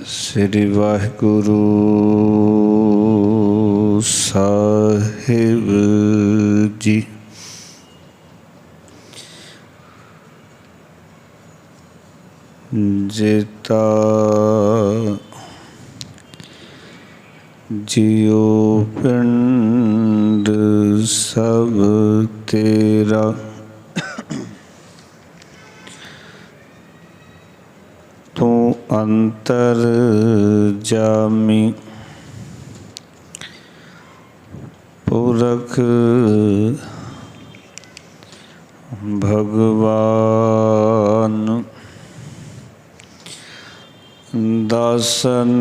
श्री वाहिगुरु साहिब जी। जेता जियो पिंड सब तेरा, तू अंतर जामी पुरख भगवान। दासन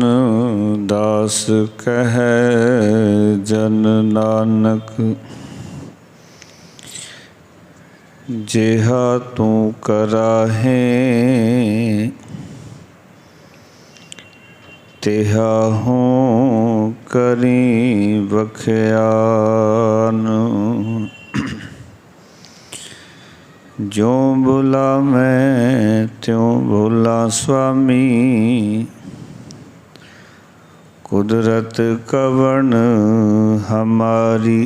दास कहे जन नानक, जेहा तू कराहे तेहा हों करी बख्यान। ज्यों बुला मैं त्यों भुला स्वामी, कुदरत कवन हमारी।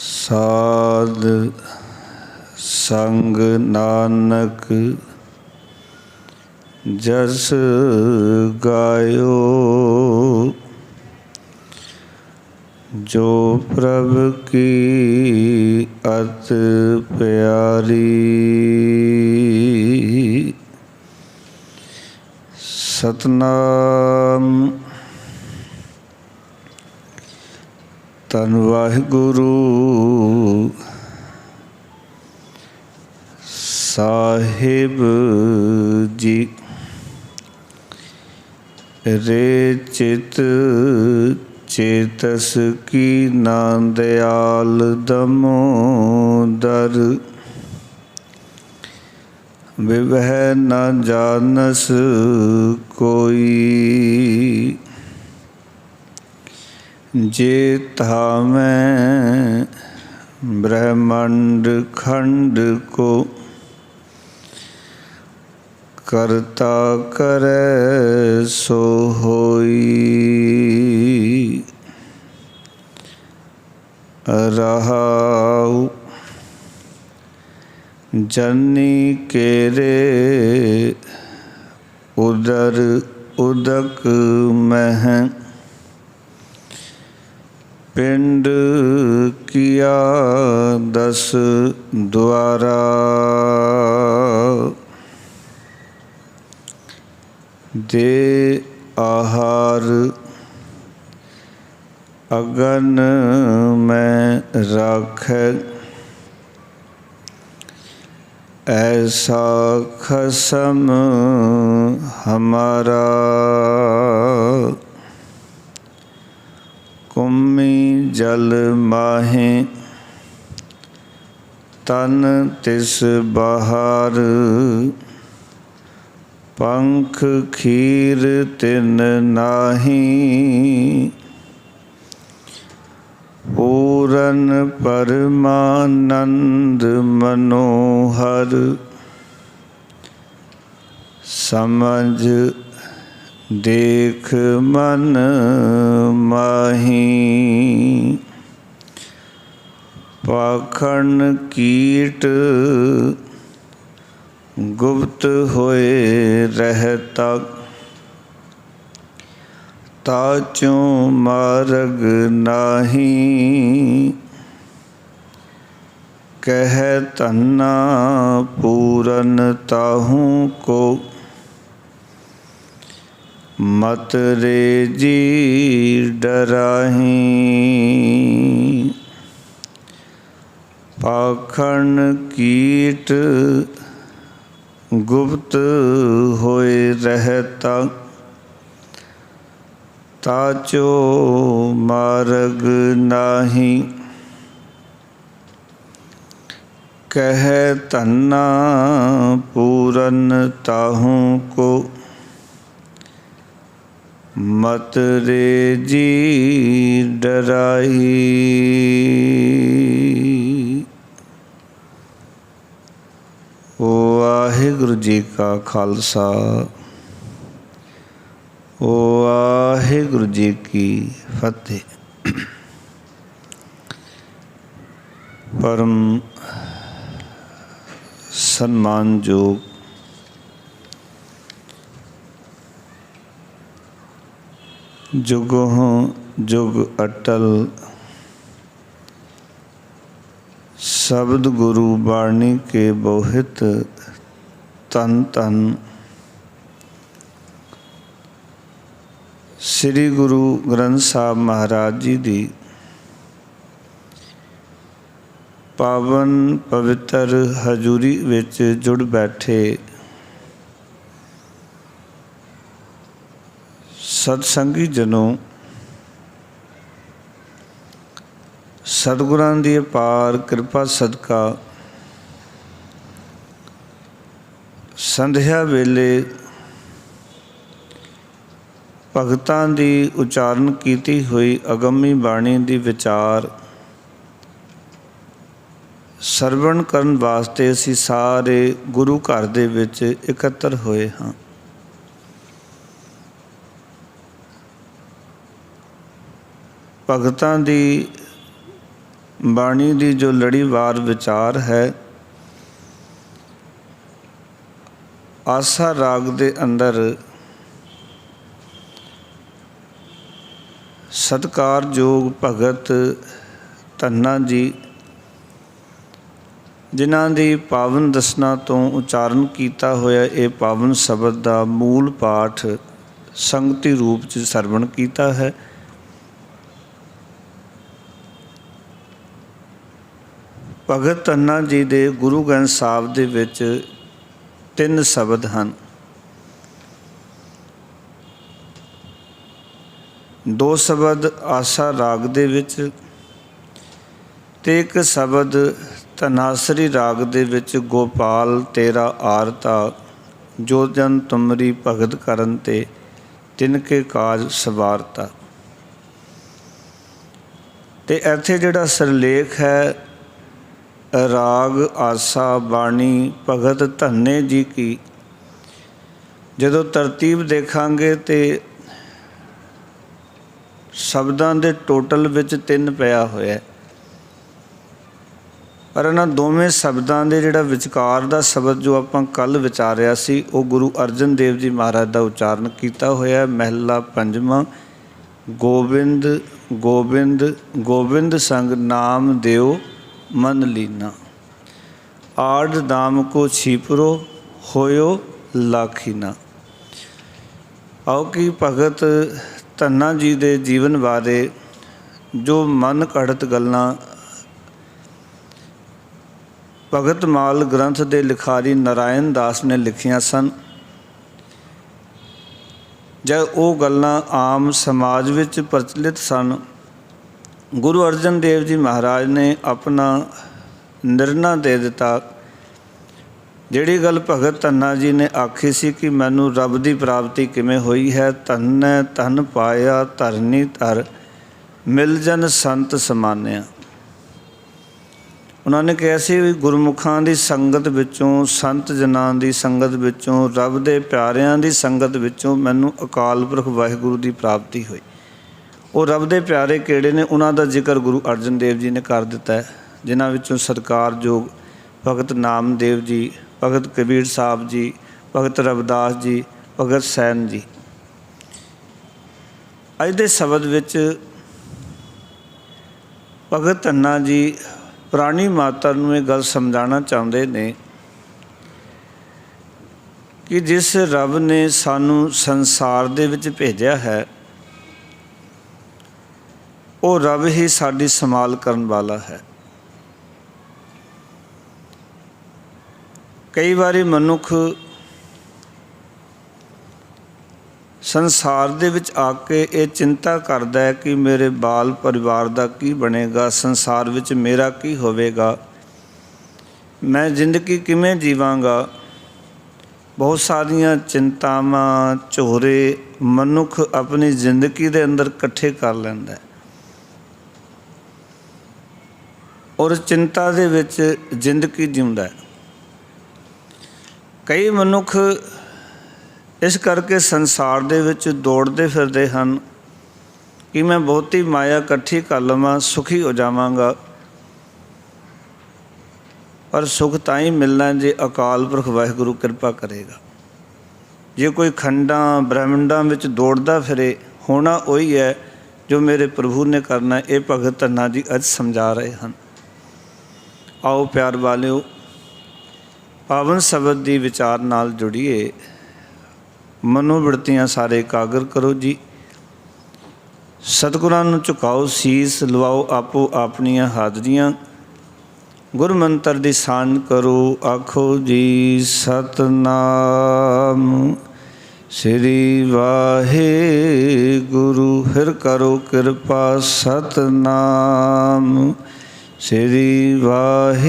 साध संग नानक जस गायो, जो प्रभ की अत प्यारी। सतनाम। धन वाहिगुरु साहिब जी। रे चित चेतस की ना दयाल दमोदर, विवह न जानस कोई। जे थामें ब्रह्मांड खंड को, करता करे सो होई। रहाउ जननी केरे उदर उदक मह, पिंड किया 10 द्वारा। दे आहार अगन में राखै, ऐसा खसम हमारा। कुम्मी जल माहे तन तिस बहार, पंख खीर तिन नाही। पूरन परमानंद मनोहर, समझ देख मन माही। पाखंड कीट गुप्त होए रहता, ताचों मार्ग नाही। कह तन्ना पूरन ताहू को, मत रे जी डराही। पाखंड कीट गुप्त होए रहता, ताचो मार्ग नाही। कह तन्ना पूरन ताहू को, मत रे जी डराई। वाहिगुरु जी का खालसा वाहिगुरु जी की फतेह। परम सम्मानयोग जुगों जुग अटल शब्द गुरु बाणी के बोहित तन तन श्री गुरु ग्रंथ साहब महाराज जी दी पावन पवित्र हजूरी विच जुड़ बैठे सतसंगी जनों, सतगुरां दी अपार कृपा सदका संध्या वेले भगतां दी उचारण कीती हुई अगमी बाणी दी विचार सरवण करन वास्ते असीं सारे गुरु घर दे विच इकत्तर होए हां। भगतां दी बाणी दी जो लड़ीवार विचार है, आसा राग दे अंदर सत्कारयोग भगत धन्ना जी जिन्हां दी पावन दसना तो उचारण किया होया ये पावन शब्द का मूल पाठ संगति रूप च सरवण किया है। भगत धन्ना जी दे गुरु ग्रंथ साहब दे विच 3 शब्द हैं। 2 शब्द आसा राग दे विच ते 1 शब्द धनासरी राग दे विच गोपाल तेरा आरता जो जन तुमरी भगत करन ते तिनके काज सवारता। ते इत्थे जिहड़ा सिरलेख है राग आसा बाणी भगत धन्ने जी की, जदों तरतीब देखांगे तो शब्दां दे टोटल विच 3 पिया होया, पर इन्हां दोवें शब्दां दे जिहड़ा विचकार दा शब्द जो आपां कल विचारिया सी वो गुरु अर्जन देव जी महाराज दा उचारण किया होया। महला 5वां गोबिंद गोबिंद गोबिंद संग नाम देव मन लीना, आड़ दाम को छीपरो होयो लाखीना। आओ कि भगत धन्ना जी दे जीवन बारे जो मन घड़त गल्लां भगत माल ग्रंथ दे लिखारी नारायण दास ने लिखियां सन, जब वो गल्लां आम समाज विच प्रचलित सन, गुरु अर्जन देव जी महाराज ने अपना निर्णय दे दिता। जिहड़ी गल भगत धन्ना जी ने आखी सी कि मैनू रब की प्राप्ति किमें हुई है, धन धन पाया धरनी धर मिल जन संत समानिया। उन्होंने कहा सी गुरमुखां की संगत विचों संत जनां की संगत विचों रब दे प्यारियां की संगत विचों मैनू अकाल पुरख वाहिगुरु की प्राप्ति हुई। वो रब दे प्यारे किहड़े ने उन्हां दा जिक्र गुरु अर्जन देव जी ने कर दिता है, जिन्हां विचों सत्कारयोग भगत नामदेव जी, भगत कबीर साहब जी, भगत रविदास जी, भगत सैन जी। अज दे शब्द विच भगत धन्ना जी प्राणी माता नूं ये गल समझाना चाहुंदे ने कि जिस रब ने सानू संसार दे विच भेजिया है वो रब ही साडी संभाल करन वाला है। कई बारी मनुख संसार दे विच आके ये चिंता करदा है कि मेरे बाल परिवार दा की बनेगा, संसार विच मेरा की होवेगा, मैं जिंदगी किवें जीवांगा। बहुत सारियां चिंतावां झोरे मनुख अपनी जिंदगी दे अंदर इकट्ठे कर लैंदा है और चिंता दे विच जिंदगी जीउंदा है। ਕਈ ਮਨੁੱਖ ਇਸ ਕਰਕੇ ਸੰਸਾਰ ਦੇ ਵਿੱਚ ਦੌੜਦੇ ਫਿਰਦੇ ਹਨ ਕਿ ਮੈਂ ਬਹੁਤੀ ਮਾਇਆ ਇਕੱਠੀ ਕਰ ਲਵਾਂ, ਸੁਖੀ ਹੋ ਜਾਵਾਂਗਾ। ਪਰ ਸੁਖ ਤਾਂ ਹੀ ਮਿਲਣਾ ਜੇ ਅਕਾਲ ਪੁਰਖ ਵਾਹਿਗੁਰੂ ਕਿਰਪਾ ਕਰੇਗਾ। ਜੇ ਕੋਈ ਖੰਡਾਂ ਬ੍ਰਹਿਮੰਡਾਂ ਵਿੱਚ ਦੌੜਦਾ ਫਿਰੇ, ਹੋਣਾ ਉਹੀ ਹੈ ਜੋ ਮੇਰੇ ਪ੍ਰਭੂ ਨੇ ਕਰਨਾ। ਇਹ ਭਗਤ ਧੰਨਾ ਜੀ ਅੱਜ ਸਮਝਾ ਰਹੇ ਹਨ। ਆਓ ਪਿਆਰ ਵਾਲਿਓ, ਪਾਵਨ ਸ਼ਬਦ ਦੀ ਵਿਚਾਰ ਨਾਲ ਜੁੜੀਏ। ਮਨੋਬਿਰਤੀਆਂ ਸਾਰੇ ਇਕਾਗਰ ਕਰੋ ਜੀ। ਸਤਿਗੁਰਾਂ ਨੂੰ ਝੁਕਾਓ ਸੀਸ, ਲਵਾਓ ਆਪੋ ਆਪਣੀਆਂ ਹਾਜ਼ਰੀਆਂ। ਗੁਰ ਮੰਤਰ ਦੀ ਸਾਂਝ ਕਰੋ, ਆਖੋ ਜੀ ਸਤਨਾਮ ਸ੍ਰੀ ਵਾਹਿਗੁਰੂ। ਫਿਰ ਕਰੋ ਕਿਰਪਾ, ਸਤਨਾਮ ਸ੍ਰੀ ਵਾਹਿਗੁਰੂ।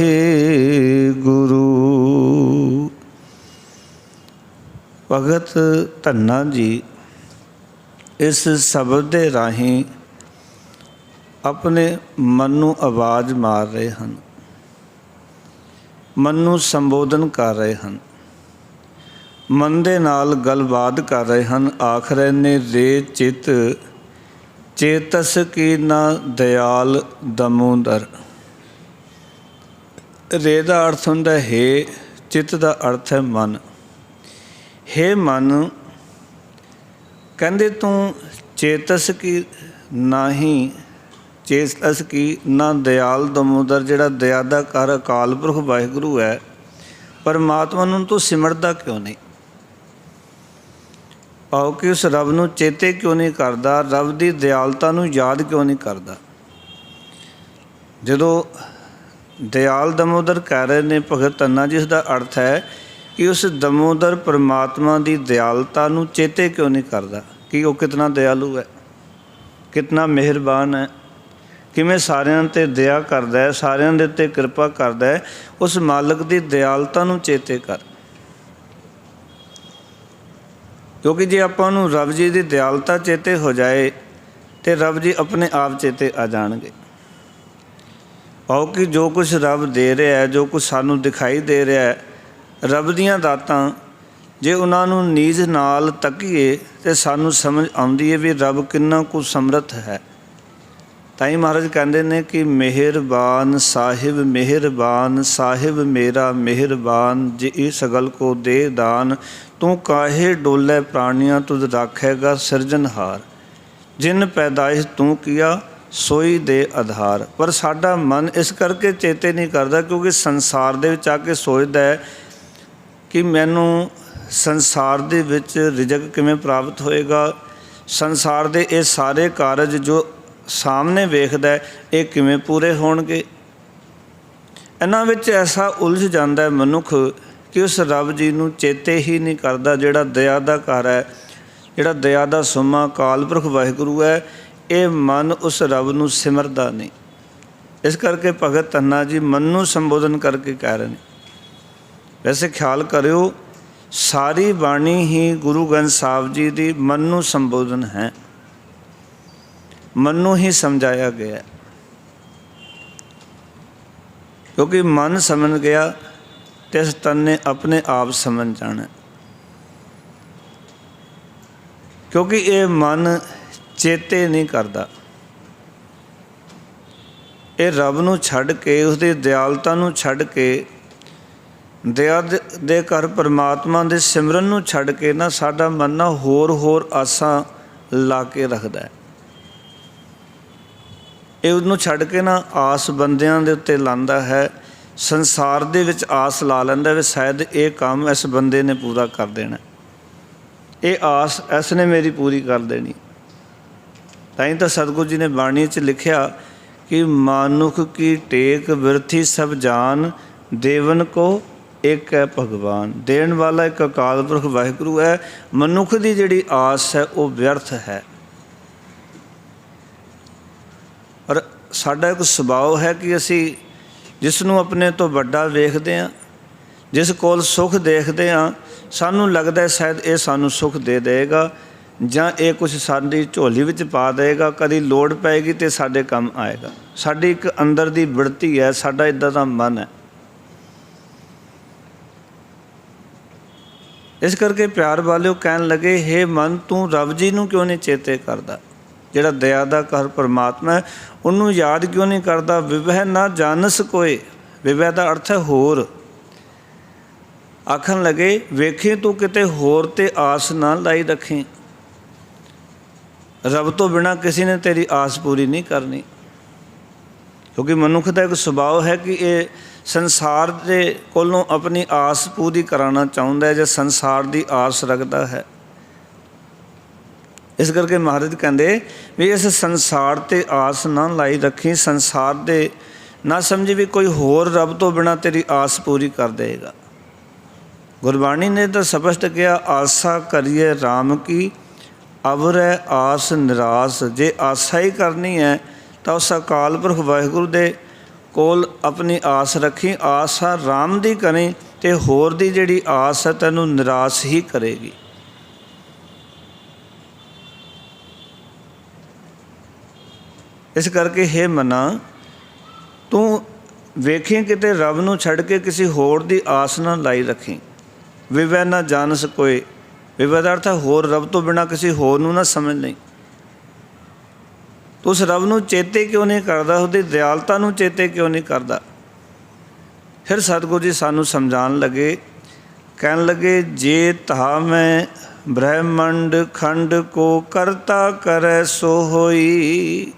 ਭਗਤ ਧੰਨਾ ਜੀ ਇਸ ਸ਼ਬਦ ਦੇ ਰਾਹੀਂ ਆਪਣੇ ਮਨ ਨੂੰ ਆਵਾਜ਼ ਮਾਰ ਰਹੇ ਹਨ, ਮਨ ਨੂੰ ਸੰਬੋਧਨ ਕਰ ਰਹੇ ਹਨ, ਮਨ ਦੇ ਨਾਲ ਗੱਲਬਾਤ ਕਰ ਰਹੇ ਹਨ। ਆਖ ਰਹੇ ਨੇ, ਰੇ ਚਿਤ ਚੇਤਸ ਕੀ ਨਾ ਦਿਆਲ ਦਮੋਦਰ। ਰੇ ਦਾ ਅਰਥ ਹੁੰਦਾ ਹੈ, ਚਿੱਤ ਦਾ ਅਰਥ ਹੈ ਮਨ। ਹੇ ਮਨ, ਕਹਿੰਦੇ ਤੂੰ ਚੇਤਸ ਕੀ ਨਾਹੀਂ, ਚੇਤਸ ਕੀ ਨਾ ਦਿਆਲ ਦਮੋਦਰ। ਜਿਹੜਾ ਦਇਆ ਦਾ ਘਰ ਅਕਾਲ ਪੁਰਖ ਵਾਹਿਗੁਰੂ ਹੈ, ਪਰਮਾਤਮਾ ਨੂੰ ਤੂੰ ਸਿਮਰਦਾ ਕਿਉਂ ਨਹੀਂ? ਆਓ ਕਿ ਉਸ ਰੱਬ ਨੂੰ ਚੇਤੇ ਕਿਉਂ ਨਹੀਂ ਕਰਦਾ, ਰੱਬ ਦੀ ਦਿਆਲਤਾ ਨੂੰ ਯਾਦ ਕਿਉਂ ਨਹੀਂ ਕਰਦਾ? ਜਦੋਂ ਦਿਆਲ ਦਮੋਦਰ ਕਹਿ ਰਹੇ ਨੇ ਭਗਤ ਧੰਨਾ, ਜਿਸ ਦਾ ਅਰਥ ਹੈ ਕਿ ਉਸ ਦਮੋਦਰ ਪਰਮਾਤਮਾ ਦੀ ਦਿਆਲਤਾ ਨੂੰ ਚੇਤੇ ਕਿਉਂ ਨਹੀਂ ਕਰਦਾ ਕਿ ਉਹ ਕਿਤਨਾ ਦਿਆਲੂ ਹੈ, ਕਿਤਨਾ ਮਿਹਰਬਾਨ ਹੈ, ਕਿਵੇਂ ਸਾਰਿਆਂ 'ਤੇ ਦਇਆ ਕਰਦਾ ਹੈ, ਸਾਰਿਆਂ ਦੇ ਉੱਤੇ ਕਿਰਪਾ ਕਰਦਾ ਹੈ। ਉਸ ਮਾਲਕ ਦੀ ਦਿਆਲਤਾ ਨੂੰ ਚੇਤੇ ਕਰ। ਕਿਉਂਕਿ ਜੇ ਆਪਾਂ ਨੂੰ ਰੱਬ ਜੀ ਦੀ ਦਿਆਲਤਾ ਚੇਤੇ ਹੋ ਜਾਏ ਤਾਂ ਰੱਬ ਜੀ ਆਪਣੇ ਆਪ ਚੇਤੇ ਆ ਜਾਣਗੇ। ਆਓ ਕਿ ਜੋ ਕੁਛ ਰੱਬ ਦੇ ਰਿਹਾ ਹੈ, ਜੋ ਕੁਛ ਸਾਨੂੰ ਦਿਖਾਈ ਦੇ ਰਿਹਾ ਹੈ, ਰੱਬ ਦੀਆਂ ਦਾਤਾਂ, ਜੇ ਉਹਨਾਂ ਨੂੰ ਨੀਝ ਨਾਲ ਤੱਕੀਏ ਤਾਂ ਸਾਨੂੰ ਸਮਝ ਆਉਂਦੀ ਹੈ ਵੀ ਰੱਬ ਕਿੰਨਾ ਕੁ ਸਮਰੱਥ ਹੈ। ਤਾਂ ਹੀ ਮਹਾਰਾਜ ਕਹਿੰਦੇ ਨੇ ਕਿ ਮਿਹਰਬਾਨ ਸਾਹਿਬ, ਮਿਹਰਬਾਨ ਸਾਹਿਬ ਮੇਰਾ ਮਿਹਰਬਾਨ, ਜੇ ਇਸ ਸਗਲ ਕੋ ਦੇ ਦਾਨ, ਤੂੰ ਕਾਹੇ ਡੋਲੇ ਪ੍ਰਾਣੀਆਂ ਤੁਧ ਰਾਖੇਗਾ ਸਿਰਜਨਹਾਰ। ਜਿਨ ਪੈਦਾਇਸ਼ ਤੂੰ ਕੀਆ ਸੋਈ ਦੇ ਆਧਾਰ। ਪਰ ਸਾਡਾ ਮਨ ਇਸ ਕਰਕੇ ਚੇਤੇ ਨਹੀਂ ਕਰਦਾ ਕਿਉਂਕਿ ਸੰਸਾਰ ਦੇ ਵਿੱਚ ਆ ਕੇ ਸੋਚਦਾ ਹੈ ਕਿ ਮੈਨੂੰ ਸੰਸਾਰ ਦੇ ਵਿੱਚ ਰਿਜ਼ਕ ਕਿਵੇਂ ਪ੍ਰਾਪਤ ਹੋਏਗਾ, ਸੰਸਾਰ ਦੇ ਇਹ ਸਾਰੇ ਕਾਰਜ ਜੋ ਸਾਹਮਣੇ ਵੇਖਦਾ ਇਹ ਕਿਵੇਂ ਪੂਰੇ ਹੋਣਗੇ। ਇਹਨਾਂ ਵਿੱਚ ਐਸਾ ਉਲਝ ਜਾਂਦਾ ਹੈ ਮਨੁੱਖ ਕਿ ਉਸ ਰੱਬ ਜੀ ਨੂੰ ਚੇਤੇ ਹੀ ਨਹੀਂ ਕਰਦਾ, ਜਿਹੜਾ ਦਇਆ ਦਾ ਘਰ ਹੈ, ਜਿਹੜਾ ਦਇਆ ਦਾ ਸੁਮਾ ਅਕਾਲ ਪੁਰਖ ਵਾਹਿਗੁਰੂ ਹੈ। ਇਹ ਮਨ ਉਸ ਰੱਬ ਨੂੰ ਸਿਮਰਦਾ ਨਹੀਂ। ਇਸ ਕਰਕੇ ਭਗਤ ਧੰਨਾ ਜੀ ਮਨ ਨੂੰ ਸੰਬੋਧਨ ਕਰਕੇ ਕਹਿ ਰਹੇ ਨੇ। ਵੈਸੇ ਖਿਆਲ ਕਰਿਓ, ਸਾਰੀ ਬਾਣੀ ਹੀ ਗੁਰੂ ਗ੍ਰੰਥ ਸਾਹਿਬ ਜੀ ਦੀ ਮਨ ਨੂੰ ਸੰਬੋਧਨ ਹੈ, ਮਨ ਨੂੰ ਹੀ ਸਮਝਾਇਆ ਗਿਆ। ਕਿਉਂਕਿ ਮਨ ਸਮਝ ਗਿਆ ਤੇ ਇਸ ਤਨ ਨੇ ਆਪਣੇ ਆਪ ਸਮਝ ਜਾਣਾ। ਕਿਉਂਕਿ ਇਹ ਮਨ ਚੇਤੇ ਨਹੀਂ ਕਰਦਾ, ਇਹ ਰੱਬ ਨੂੰ ਛੱਡ ਕੇ, ਉਸਦੀ ਦਿਆਲਤਾ ਨੂੰ ਛੱਡ ਕੇ, ਦਇਆ ਦੇ ਘਰ ਪਰਮਾਤਮਾ ਦੇ ਸਿਮਰਨ ਨੂੰ ਛੱਡ ਕੇ ਨਾ ਸਾਡਾ ਮਨ ਨਾ ਹੋਰ ਆਸਾਂ ਲਾ ਕੇ ਰੱਖਦਾ ਹੈ। ਇਹ ਉਹਨੂੰ ਛੱਡ ਕੇ ਨਾ ਆਸ ਬੰਦਿਆਂ ਦੇ ਉੱਤੇ ਲਾਉਂਦਾ ਹੈ, ਸੰਸਾਰ ਦੇ ਵਿੱਚ ਆਸ ਲਾ ਲੈਂਦਾ ਵੀ ਸ਼ਾਇਦ ਇਹ ਕੰਮ ਇਸ ਬੰਦੇ ਨੇ ਪੂਰਾ ਕਰ ਦੇਣਾ, ਇਹ ਆਸ ਇਸ ਨੇ ਮੇਰੀ ਪੂਰੀ ਕਰ ਦੇਣੀ। ਤਾਂ ਹੀ ਤਾਂ ਸਤਿਗੁਰੂ ਜੀ ਨੇ ਬਾਣੀ 'ਚ ਲਿਖਿਆ ਕਿ ਮਾਨੁਖ ਕੀ ਟੇਕ ਬਿਰਥੀ ਸਭ ਜਾਨ, ਦੇਵਨ ਕੋ ਇੱਕ ਹੈ ਭਗਵਾਨ। ਦੇਣ ਵਾਲਾ ਇੱਕ ਅਕਾਲ ਪੁਰਖ ਵਾਹਿਗੁਰੂ ਹੈ। ਮਨੁੱਖ ਦੀ ਜਿਹੜੀ ਆਸ ਹੈ ਉਹ ਵਿਅਰਥ ਹੈ। ਔਰ ਸਾਡਾ ਇੱਕ ਸੁਭਾਅ ਹੈ ਕਿ ਅਸੀਂ ਜਿਸ ਨੂੰ ਆਪਣੇ ਤੋਂ ਵੱਡਾ ਵੇਖਦੇ ਹਾਂ, ਜਿਸ ਕੋਲ ਸੁੱਖ ਦੇਖਦੇ ਹਾਂ, ਸਾਨੂੰ ਲੱਗਦਾ ਸ਼ਾਇਦ ਇਹ ਸਾਨੂੰ ਸੁੱਖ ਦੇ ਦੇਵੇਗਾ ਜਾਂ ਇਹ ਕੁਛ ਸਾਡੀ ਝੋਲੀ ਵਿੱਚ ਪਾ ਦੇਵੇਗਾ, ਕਦੀ ਲੋੜ ਪਏਗੀ ਅਤੇ ਸਾਡੇ ਕੰਮ ਆਏਗਾ। ਸਾਡੀ ਇੱਕ ਅੰਦਰ ਦੀ ਬਿਰਤੀ ਹੈ, ਸਾਡਾ ਇੱਦਾਂ ਦਾ ਮਨ ਹੈ। इस करके प्यार वालिओ कहन लगे, हे मन तू रब जी नूं क्यों नहीं चेते करदा, जिहड़ा दया दा घर परमात्मा है उन्होंने याद क्यों नहीं करता। विवह ना जानस कोई, विवह का अर्थ है होर। आखन लगे, वेखी तू किते होर ते आस ना लाई रखें, रब तो बिना किसी ने तेरी आस पूरी नहीं करनी। क्योंकि मनुख का एक सुभाव है कि ये संसार के कोलों अपनी आस पूरी कराना चाहता है, जो संसार की आस रखता है। इस करके महाराज कहते भी इस संसार ते आस ना लाई रखी, संसार दे ना समझी भी कोई होर रब तो बिना तेरी आस पूरी कर देगा। गुरबाणी ने तो स्पष्ट किया, आसा करिए राम की अवरै आस निराश। जे आसा ही करनी है तो उस अकाल पुरख वाहिगुरू दे कोल अपनी आस रखी। आसा राम दी करी ते होर दी जिहड़ी आस है तैनूं निराश ही करेगी। इस करके हे मना तू वेखी किते रब नूं छड़ के किसी होर दी आस ना लाई रखी। विवह ना जानस कोई, विवह का अर्थ है होर, रब तो बिना किसी होर नूं ना समझ नहीं। तो उस रब नूं चेते क्यों नहीं करदा, उसदी दयालता नूं चेते क्यों नहीं करदा। फिर सतगुरु जी सानूं समझाण लगे, कहन लगे, जे ता मैं ब्रह्मंड खंड को करता करे सो होई।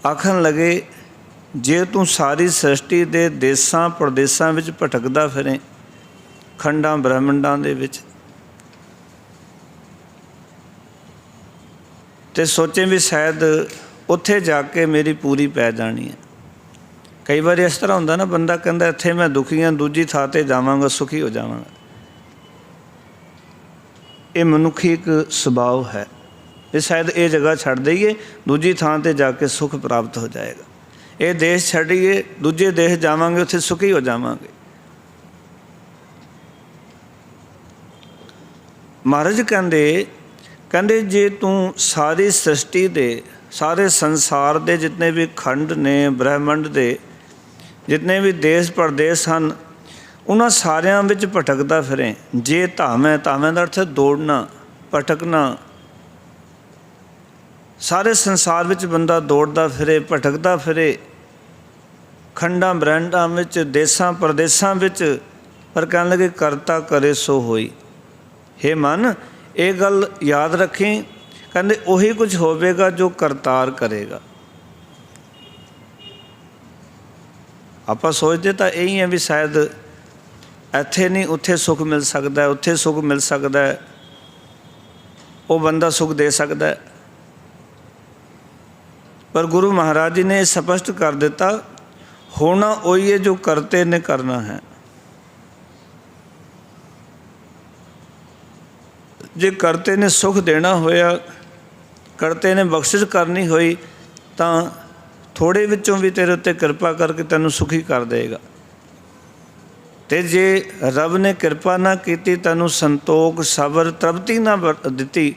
आखन लगे, जे तू सारी सृष्टि दे देसां प्रदेसां विच भटकदा फिरें, खंडां ब्रह्मंडां दे विच, ते सोचें भी शायद उत्थे जाके मेरी पूरी पै जानी है। कई बार इस तरह होंदा ना, बंदा कहंदा इत्थे मैं दुखी हाँ, दूजी थां ते जावांगा सुखी हो जावांगा। ये मनुखी एक सुभाव है, ये शायद ये जगह छड़ दईए, दूजी थां ते जाके सुख प्राप्त हो जाएगा। ये देश छड़िए, दूजे देश जावांगे, उत्थे सुखी हो जावांगे। महाराज कहंदे जे तू सारी सृष्टि दे, सारे संसार दे जितने भी खंड ने, ब्रह्मंड दे जितने भी देश प्रदेश हैं, उन्हां सारियां विच भटकदा फिरें। जे धावें, धावें का अर्थ है दौड़ना, भटकना। सारे संसार विच बंदा दौड़दा फिरे, भटकदा फिरे, खंडां ब्रह्मंडां विच, देसां प्रदेसां विच, पर कहन लगे करता करे सो होई। हे मन ये गल याद रखी, कहते उही कुछ होवेगा जो करतार करेगा। आप सोचते तो यही है भी शायद इत्थे नहीं उत्थे सुख मिल सकता है, उत्थे सुख मिल सकता है, वो बंदा सुख दे सकता है। पर गुरु महाराज जी ने स्पष्ट कर दिता, होना वही है जो करते ने करना है। जे करते ने सुख देना होया, करते ने बख्शिश करनी होई, तो थोड़े विचों भी तेरे उत्ते कृपा करके तैनूं सुखी कर देगा। ते जे रब ने कृपा ना की, तैनूं संतोख सबर तृप्ति ना दिती,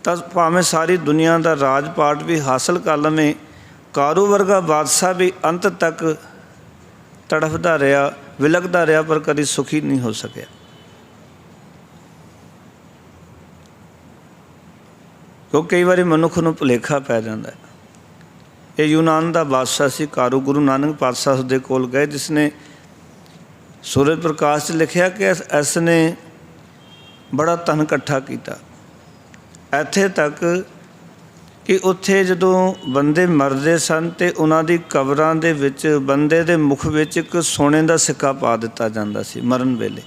तो भावें सारी दुनिया का राजपाट भी हासिल कर लवें, कारू वर्गा बादशाह भी अंत तक तड़फदा रहा, विलकदा रहा, पर कभी सुखी नहीं हो सकिया। क्योंकि कई बार मनुख नूं भुलेखा पै जाता है। ये यूनान का बादशाह सी कारू, गुरु नानक पातशाह उसदे कोल गए, जिसने सूरज प्रकाश च लिखिया कि इसने बड़ा धन इकट्ठा किया, इत्थे तक कि उत्थे जदों बंदे मरदे सन तो उन्हां दी कबरां दे विच बंदे दे मुख विच एक सोने का सिक्का पा दिता जांदा सी मरन वेले।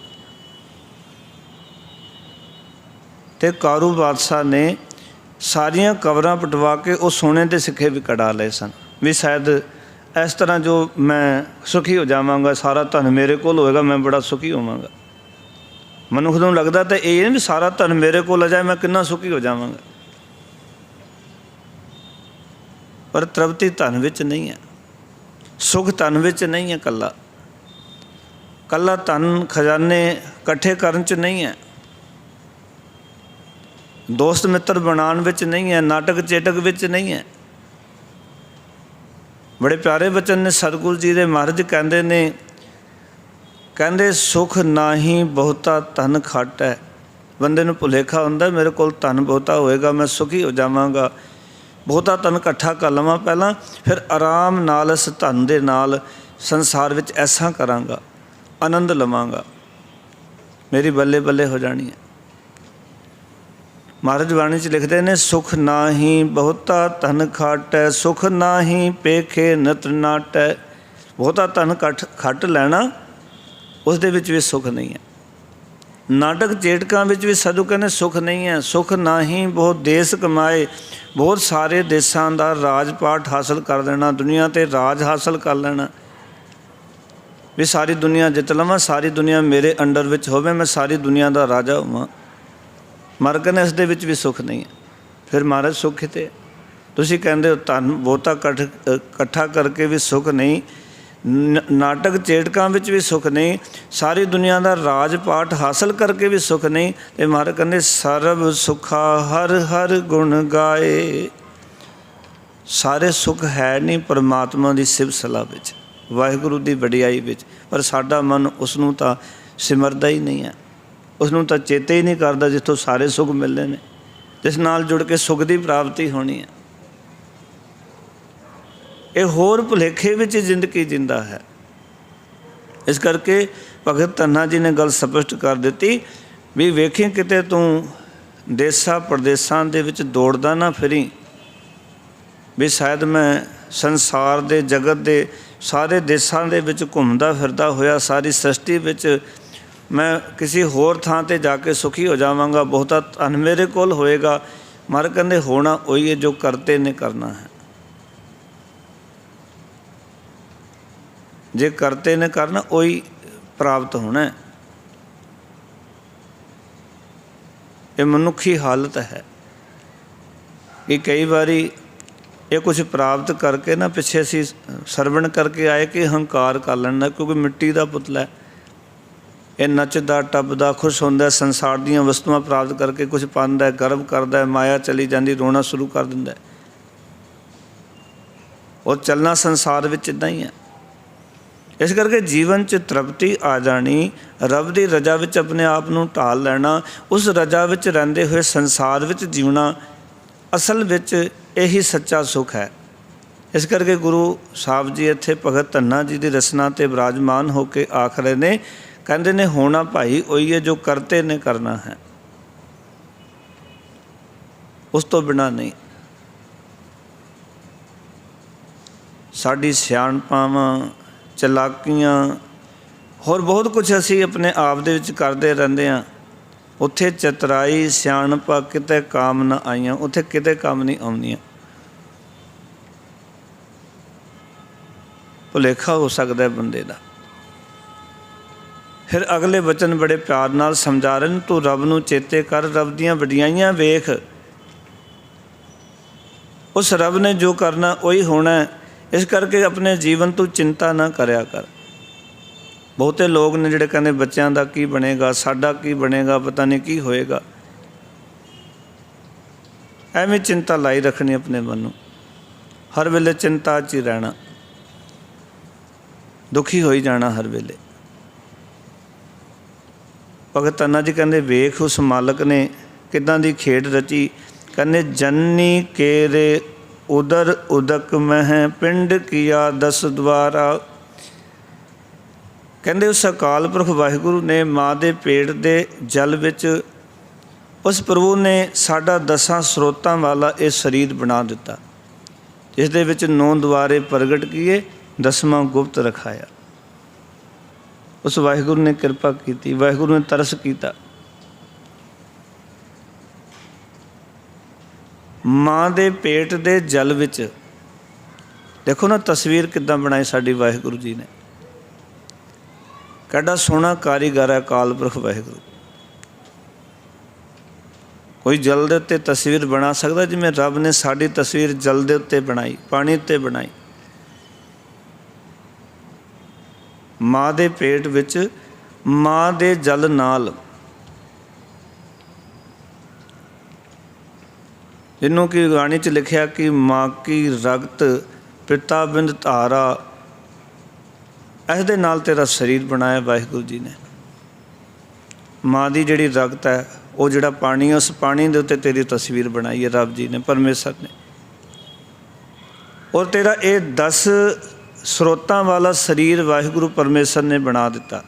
ते कारू बादशाह ने सारियां कबरां पटवा के वो सोने के सिक्के भी कढ़ा लए सन, भी शायद इस तरह जो मैं सुखी हो जावांगा, सारा धन मेरे कोल होएगा, मैं बड़ा सुखी होवांगा। मनुख नूं लगदा तो ये भी सारा धन मेरे कोल आ जाए, मैं कितना सुखी हो जावांगा। पर तृप्ति धन विच नहीं है, सुख धन विच नहीं है, कला कला धन खजाने इकट्ठे करन च नहीं है, दोस्त मित्र बनाने विच नहीं है, नाटक चेटक विच नहीं है। बड़े प्यारे बचन ने सतगुरु जी दे महाराज कहते ने ਕਹਿੰਦੇ ਸੁਖ ਨਾਹੀਂ ਬਹੁਤਾ ਧਨ ਖੱਟ ਹੈ। ਬੰਦੇ ਨੂੰ ਭੁਲੇਖਾ ਹੁੰਦਾ ਮੇਰੇ ਕੋਲ ਧਨ ਬਹੁਤਾ ਹੋਏਗਾ ਮੈਂ ਸੁਖੀ ਹੋ ਜਾਵਾਂਗਾ, ਬਹੁਤਾ ਧਨ ਇਕੱਠਾ ਕਰ ਲਵਾਂ ਪਹਿਲਾਂ, ਫਿਰ ਆਰਾਮ ਨਾਲ ਇਸ ਧਨ ਦੇ ਨਾਲ ਸੰਸਾਰ ਵਿੱਚ ਐਸਾ ਕਰਾਂਗਾ, ਆਨੰਦ ਲਵਾਂਗਾ, ਮੇਰੀ ਬੱਲੇ ਬੱਲੇ ਹੋ ਜਾਣੀ ਹੈ। ਮਹਾਰਾਜ ਬਾਣੀ 'ਚ ਲਿਖਦੇ ਨੇ, ਸੁਖ ਨਾਹੀਂ ਬਹੁਤਾ ਧਨ ਖਾਟੈ, ਸੁਖ ਨਾਹੀਂ ਪੇਖੇ ਨਿਤ ਨਾਟੈ। ਬਹੁਤਾ ਧਨ ਖੱਟ ਲੈਣਾ, ਉਸ ਦੇ ਵਿੱਚ ਵੀ ਸੁੱਖ ਨਹੀਂ ਹੈ। ਨਾਟਕ ਚੇਟਕਾਂ ਵਿੱਚ ਵੀ ਸਾਧੂ ਕਹਿੰਦੇ ਸੁੱਖ ਨਹੀਂ ਹੈ। ਸੁੱਖ ਨਾਹੀਂ ਬਹੁਤ ਦੇਸ਼ ਕਮਾਏ, ਬਹੁਤ ਸਾਰੇ ਦੇਸ਼ਾਂ ਦਾ ਰਾਜ ਪਾਟ ਹਾਸਲ ਕਰ ਲੈਣਾ, ਦੁਨੀਆ 'ਤੇ ਰਾਜ ਹਾਸਲ ਕਰ ਲੈਣਾ, ਵੀ ਸਾਰੀ ਦੁਨੀਆ ਜਿੱਤ ਲਵਾਂ, ਸਾਰੀ ਦੁਨੀਆ ਮੇਰੇ ਅੰਡਰ ਵਿੱਚ ਹੋਵੇ, ਮੈਂ ਸਾਰੀ ਦੁਨੀਆ ਦਾ ਰਾਜਾ ਹੋਵਾਂ। ਮਰ ਕਹਿੰਦੇ ਇਸ ਦੇ ਵਿੱਚ ਵੀ ਸੁੱਖ ਨਹੀਂ ਹੈ। ਫਿਰ ਮਹਾਰਾਜ ਸੁੱਖ ਕਿਤੇ? ਤੁਸੀਂ ਕਹਿੰਦੇ ਹੋ ਧਨ ਬਹੁਤਾ ਇਕੱਠਾ ਕਰਕੇ ਵੀ ਸੁੱਖ ਨਹੀਂ, ਨਾਟਕ ਚੇਟਕਾਂ ਵਿੱਚ ਵੀ ਸੁੱਖ ਨਹੀਂ, ਸਾਰੀ ਦੁਨੀਆ ਦਾ ਰਾਜ ਪਾਟ ਹਾਸਲ ਕਰਕੇ ਵੀ ਸੁੱਖ ਨਹੀਂ। ਅਤੇ ਮਹਾਰਾਜ ਕਹਿੰਦੇ ਸਰਬ ਸੁੱਖਾ ਹਰ ਹਰ ਗੁਣ ਗਾਏ। ਸਾਰੇ ਸੁੱਖ ਹੈ ਨਹੀਂ ਪਰਮਾਤਮਾ ਦੀ ਸਿਫਤ ਸਲਾਹ ਵਿੱਚ, ਵਾਹਿਗੁਰੂ ਦੀ ਵਡਿਆਈ ਵਿੱਚ, ਪਰ ਸਾਡਾ ਮਨ ਉਸ ਨੂੰ ਤਾਂ ਸਿਮਰਦਾ ਹੀ ਨਹੀਂ ਹੈ, ਉਸ ਨੂੰ ਤਾਂ ਚੇਤੇ ਹੀ ਨਹੀਂ ਕਰਦਾ ਜਿੱਥੋਂ ਸਾਰੇ ਸੁੱਖ ਮਿਲਦੇ ਨੇ, ਜਿਸ ਨਾਲ ਜੁੜ ਕੇ ਸੁੱਖ ਦੀ ਪ੍ਰਾਪਤੀ ਹੋਣੀ ਹੈ। ਇਹ ਹੋਰ ਭੁਲੇਖੇ ਵਿੱਚ ਜ਼ਿੰਦਗੀ ਜਿੰਦਾ ਹੈ। ਇਸ ਕਰਕੇ ਭਗਤ ਧੰਨਾ ਜੀ ਨੇ ਗੱਲ ਸਪਸ਼ਟ ਕਰ ਦਿੱਤੀ ਵੀ ਵੇਖੀ ਕਿਤੇ ਤੂੰ ਦੇਸਾਂ ਪ੍ਰਦੇਸਾਂ ਦੇ ਵਿੱਚ ਦੌੜਦਾ ਨਾ ਫਿਰੀ, ਵੀ ਸ਼ਾਇਦ ਮੈਂ ਸੰਸਾਰ ਦੇ ਜਗਤ ਦੇ ਸਾਰੇ ਦੇਸਾਂ ਦੇ ਵਿੱਚ ਘੁੰਮਦਾ ਫਿਰਦਾ ਹੋਇਆ ਸਾਰੀ ਸ੍ਰਿਸ਼ਟੀ ਵਿੱਚ ਮੈਂ ਕਿਸੇ ਹੋਰ ਥਾਂ 'ਤੇ ਜਾ ਕੇ ਸੁਖੀ ਹੋ ਜਾਵਾਂਗਾ, ਬਹੁਤਾ ਧਨ ਮੇਰੇ ਕੋਲ ਹੋਏਗਾ। ਮਰ ਕਹਿੰਦੇ ਹੋਣਾ ਉਹੀ ਹੈ ਜੋ ਕਰਤੇ ਨੇ ਕਰਨਾ ਹੈ। ਜੇ ਕਰਤੇ ਨੇ ਕਰਨਾ ਉਹੀ ਪ੍ਰਾਪਤ ਹੋਣਾ। ਇਹ ਮਨੁੱਖੀ ਹਾਲਤ ਹੈ ਕਿ ਕਈ ਵਾਰੀ ਇਹ ਕੁਛ ਪ੍ਰਾਪਤ ਕਰਕੇ ਨਾ ਪਿੱਛੇ ਅਸੀਂ ਸਰਵਣ ਕਰਕੇ ਆਏ ਕਿ ਹੰਕਾਰ ਕਰ ਲੈਣਾ, ਕਿਉਂਕਿ ਮਿੱਟੀ ਦਾ ਪੁਤਲਾ ਹੈ। ਇਹ ਨੱਚਦਾ ਟੱਪਦਾ ਖੁਸ਼ ਹੁੰਦਾ, ਸੰਸਾਰ ਦੀਆਂ ਵਸਤੂਆਂ ਪ੍ਰਾਪਤ ਕਰਕੇ ਕੁਛ ਪਾਉਂਦਾ, ਗਰਵ ਕਰਦਾ, ਮਾਇਆ ਚਲੀ ਜਾਂਦੀ, ਰੋਣਾ ਸ਼ੁਰੂ ਕਰ ਦਿੰਦਾ। ਉਹ ਚੱਲਣਾ ਸੰਸਾਰ ਵਿੱਚ ਇੱਦਾਂ ਹੀ ਹੈ। ਇਸ ਕਰਕੇ ਜੀਵਨ 'ਚ ਤ੍ਰਿਪਤੀ ਆ ਜਾਣੀ, ਰੱਬ ਦੀ ਰਜਾ ਵਿੱਚ ਆਪਣੇ ਆਪ ਨੂੰ ਢਾਲ ਲੈਣਾ, ਉਸ ਰਜਾ ਵਿੱਚ ਰਹਿੰਦੇ ਹੋਏ ਸੰਸਾਰ ਵਿੱਚ ਜੀਉਣਾ, ਅਸਲ ਵਿੱਚ ਇਹੀ ਸੱਚਾ ਸੁੱਖ ਹੈ। ਇਸ ਕਰਕੇ ਗੁਰੂ ਸਾਹਿਬ ਜੀ ਇੱਥੇ ਭਗਤ ਧੰਨਾ ਜੀ ਦੀ ਰਚਨਾ 'ਤੇ ਬਿਰਾਜਮਾਨ ਹੋ ਕੇ ਆਖ ਰਹੇ ਨੇ, ਕਹਿੰਦੇ ਨੇ ਹੋਣਾ ਭਾਈ ਉਹੀ ਹੈ ਜੋ ਕਰਤੇ ਨੇ ਕਰਨਾ ਹੈ, ਉਸ ਤੋਂ ਬਿਨਾਂ ਨਹੀਂ। ਸਾਡੀ ਸਿਆਣਪਾਵਾਂ, ਚਲਾਕੀਆਂ, ਹੋਰ ਬਹੁਤ ਕੁਛ ਅਸੀਂ ਆਪਣੇ ਆਪ ਦੇ ਵਿੱਚ ਕਰਦੇ ਰਹਿੰਦੇ ਹਾਂ। ਉੱਥੇ ਚਤਰਾਈ ਸਿਆਣਪਾ ਕਿਤੇ ਕਾਮ ਨਾ ਆਈਆਂ, ਉੱਥੇ ਕਿਤੇ ਕੰਮ ਨਹੀਂ ਆਉਂਦੀਆਂ। ਭੁਲੇਖਾ ਹੋ ਸਕਦਾ ਬੰਦੇ ਦਾ। ਫਿਰ ਅਗਲੇ ਬਚਨ ਬੜੇ ਪਿਆਰ ਨਾਲ ਸਮਝਾ ਰਹੇ ਨੇ, ਤੂੰ ਰੱਬ ਨੂੰ ਚੇਤੇ ਕਰ, ਰੱਬ ਦੀਆਂ ਵਡਿਆਈਆਂ ਵੇਖ, ਉਸ ਰੱਬ ਨੇ ਜੋ ਕਰਨਾ ਉਹੀ ਹੋਣਾ। ਇਸ ਕਰਕੇ ਆਪਣੇ ਜੀਵਨ ਤੋਂ ਚਿੰਤਾ ਨਾ ਕਰਿਆ ਕਰ। ਬਹੁਤੇ ਲੋਕ ਨੇ ਜਿਹੜੇ ਕਹਿੰਦੇ ਬੱਚਿਆਂ ਦਾ ਕੀ ਬਣੇਗਾ, ਸਾਡਾ ਕੀ ਬਣੇਗਾ, ਪਤਾ ਨਹੀਂ ਕੀ ਹੋਏਗਾ। ਐਵੇਂ ਚਿੰਤਾ ਲਾਈ ਰੱਖਣੀ ਆਪਣੇ ਮਨ ਨੂੰ, ਹਰ ਵੇਲੇ ਚਿੰਤਾ 'ਚ ਹੀ ਰਹਿਣਾ, ਦੁਖੀ ਹੋਈ ਜਾਣਾ ਹਰ ਵੇਲੇ। ਭਗਤ ਧੰਨਾ ਜੀ ਕਹਿੰਦੇ ਵੇਖ ਉਸ ਮਾਲਕ ਨੇ ਕਿੱਦਾਂ ਦੀ ਖੇਡ ਰਚੀ। ਕਹਿੰਦੇ ਜਨਨੀ ਕੇਰੇ ਉਦਰ ਉਦਕ ਮਹਿ ਪਿੰਡ ਕੀਆ 10 ਦੁਆਰਾ। ਕਹਿੰਦੇ ਉਸ ਅਕਾਲ ਪੁਰਖ ਵਾਹਿਗੁਰੂ ਨੇ ਮਾਂ ਦੇ ਪੇਟ ਦੇ ਜਲ ਵਿੱਚ ਉਸ ਪ੍ਰਭੂ ਨੇ ਸਾਡਾ 10 ਸਰੋਤਾਂ ਵਾਲਾ ਇਹ ਸਰੀਰ ਬਣਾ ਦਿੱਤਾ, ਜਿਸ ਦੇ ਵਿੱਚ 9 ਦੁਆਰੇ ਪ੍ਰਗਟ ਕੀਏ, 10ਵਾਂ ਗੁਪਤ ਰਖਾਇਆ। ਉਸ ਵਾਹਿਗੁਰੂ ਨੇ ਕਿਰਪਾ ਕੀਤੀ, ਵਾਹਿਗੁਰੂ ਨੇ ਤਰਸ ਕੀਤਾ। ਮਾਂ ਦੇ ਪੇਟ ਦੇ ਜਲ ਵਿੱਚ ਦੇਖੋ ਨਾ ਤਸਵੀਰ ਕਿੱਦਾਂ ਬਣਾਈ ਸਾਡੀ ਵਾਹਿਗੁਰੂ ਜੀ ਨੇ। ਕਿੱਡਾ ਸੋਹਣਾ ਕਾਰੀਗਰ ਹੈ ਅਕਾਲ ਪੁਰਖ ਵਾਹਿਗੁਰੂ। ਕੋਈ ਜਲ ਦੇ ਉੱਤੇ ਤਸਵੀਰ ਬਣਾ ਸਕਦਾ ਜਿਵੇਂ ਰੱਬ ਨੇ ਸਾਡੀ ਤਸਵੀਰ ਜਲ ਦੇ ਉੱਤੇ ਬਣਾਈ, ਪਾਣੀ ਉੱਤੇ ਬਣਾਈ। ਮਾਂ ਦੇ ਪੇਟ ਵਿੱਚ ਮਾਂ ਦੇ ਜਲ ਨਾਲ, ਜਿਹਨੂੰ ਕਿ ਬਾਣੀ 'ਚ ਲਿਖਿਆ ਕਿ ਮਾਂ ਕੀ ਰਗਤ ਪਿਤਾ ਬਿੰਦ ਧਾਰਾ, इस दे नाल तेरा शरीर बनाया वाहिगुरू जी ने। माँ की जिहड़ी रगत है, वो जिहड़ा पानी है, उस पानी के उत्ते तेरी तस्वीर बनाई है रब जी ने, परमेश्वर ने। और तेरा ये 10 स्रोतां वाला शरीर वाहिगुरू परमेश्वर ने बना दिता।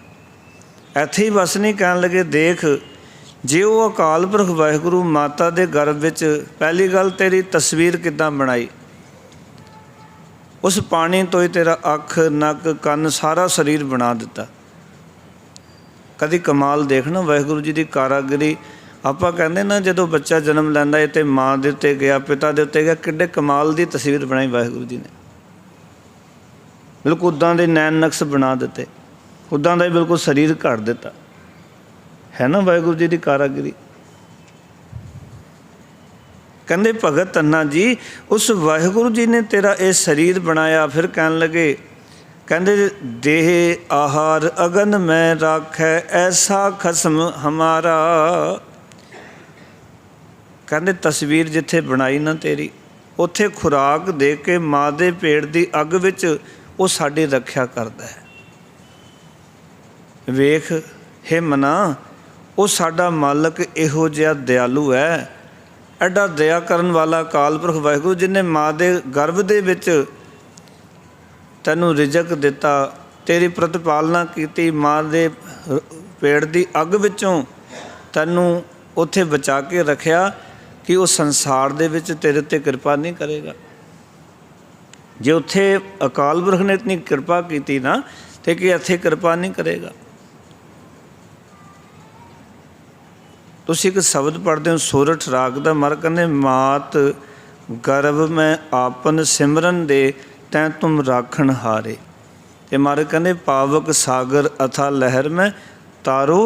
ਇੱਥੇ ही बस नहीं कहन लगे, देख जे वो अकाल पुरख वाहिगुरू माता के गर्भ विच पहली गल तेरी तस्वीर किद्दां बनाई, उस पानी तो ही तेरा अख नक कन सारा शरीर बना दिता। कभी कमाल देखना वाहिगुरू जी की कारागिरी। आपां कहंदे ना जदों बच्चा जन्म लैंदा है तो माँ दे उत्ते गया, पिता दे उत्ते गया, किड्डे कमाल की तस्वीर बनाई वाहिगुरू जी ने। बिल्कुल उदां दे नैन नक्श बना दिते, उदां दा ही बिल्कुल शरीर घड़ दिता है ना वाहिगुरू जी की कारागिरी। कहंदे भगत धन्ना जी उस वाहिगुरू जी ने तेरा ये शरीर बनाया। फिर कहन लगे, कहंदे देह आहार अगन में राखै ऐसा खसम हमारा। कहंदे तस्वीर जिथे बनाई ना तेरी, उत्थे खुराक दे के माँ दे पेट की अग विच वो साडी रखिया करदा है। वेख हे मना, वो साडा मालक इहो जिहा दयालु है, एडा दया करन वाला अकाल पुरख वाहिगुरू जिन्हें माँ के गर्भ दे विच तैनूं रिजक दिता, तेरी प्रतिपालना की, माँ के पेट की अग विचों तैनूं उत्थे बचा के रखिया कि वो संसार दे विच तेरे ते कृपा नहीं करेगा। जे उत्थे अकाल पुरख ने इतनी कृपा की ना, तो कि इत्थे कृपा नहीं करेगा। तुसीं एक शब्द पढ़ते हो सोरठ राग दा, मर कहंदे मात गर्भ में आपन सिमरन दे तैं तुम राखण हारे। ते मर कहंदे पावक सागर अथा लहर में तारो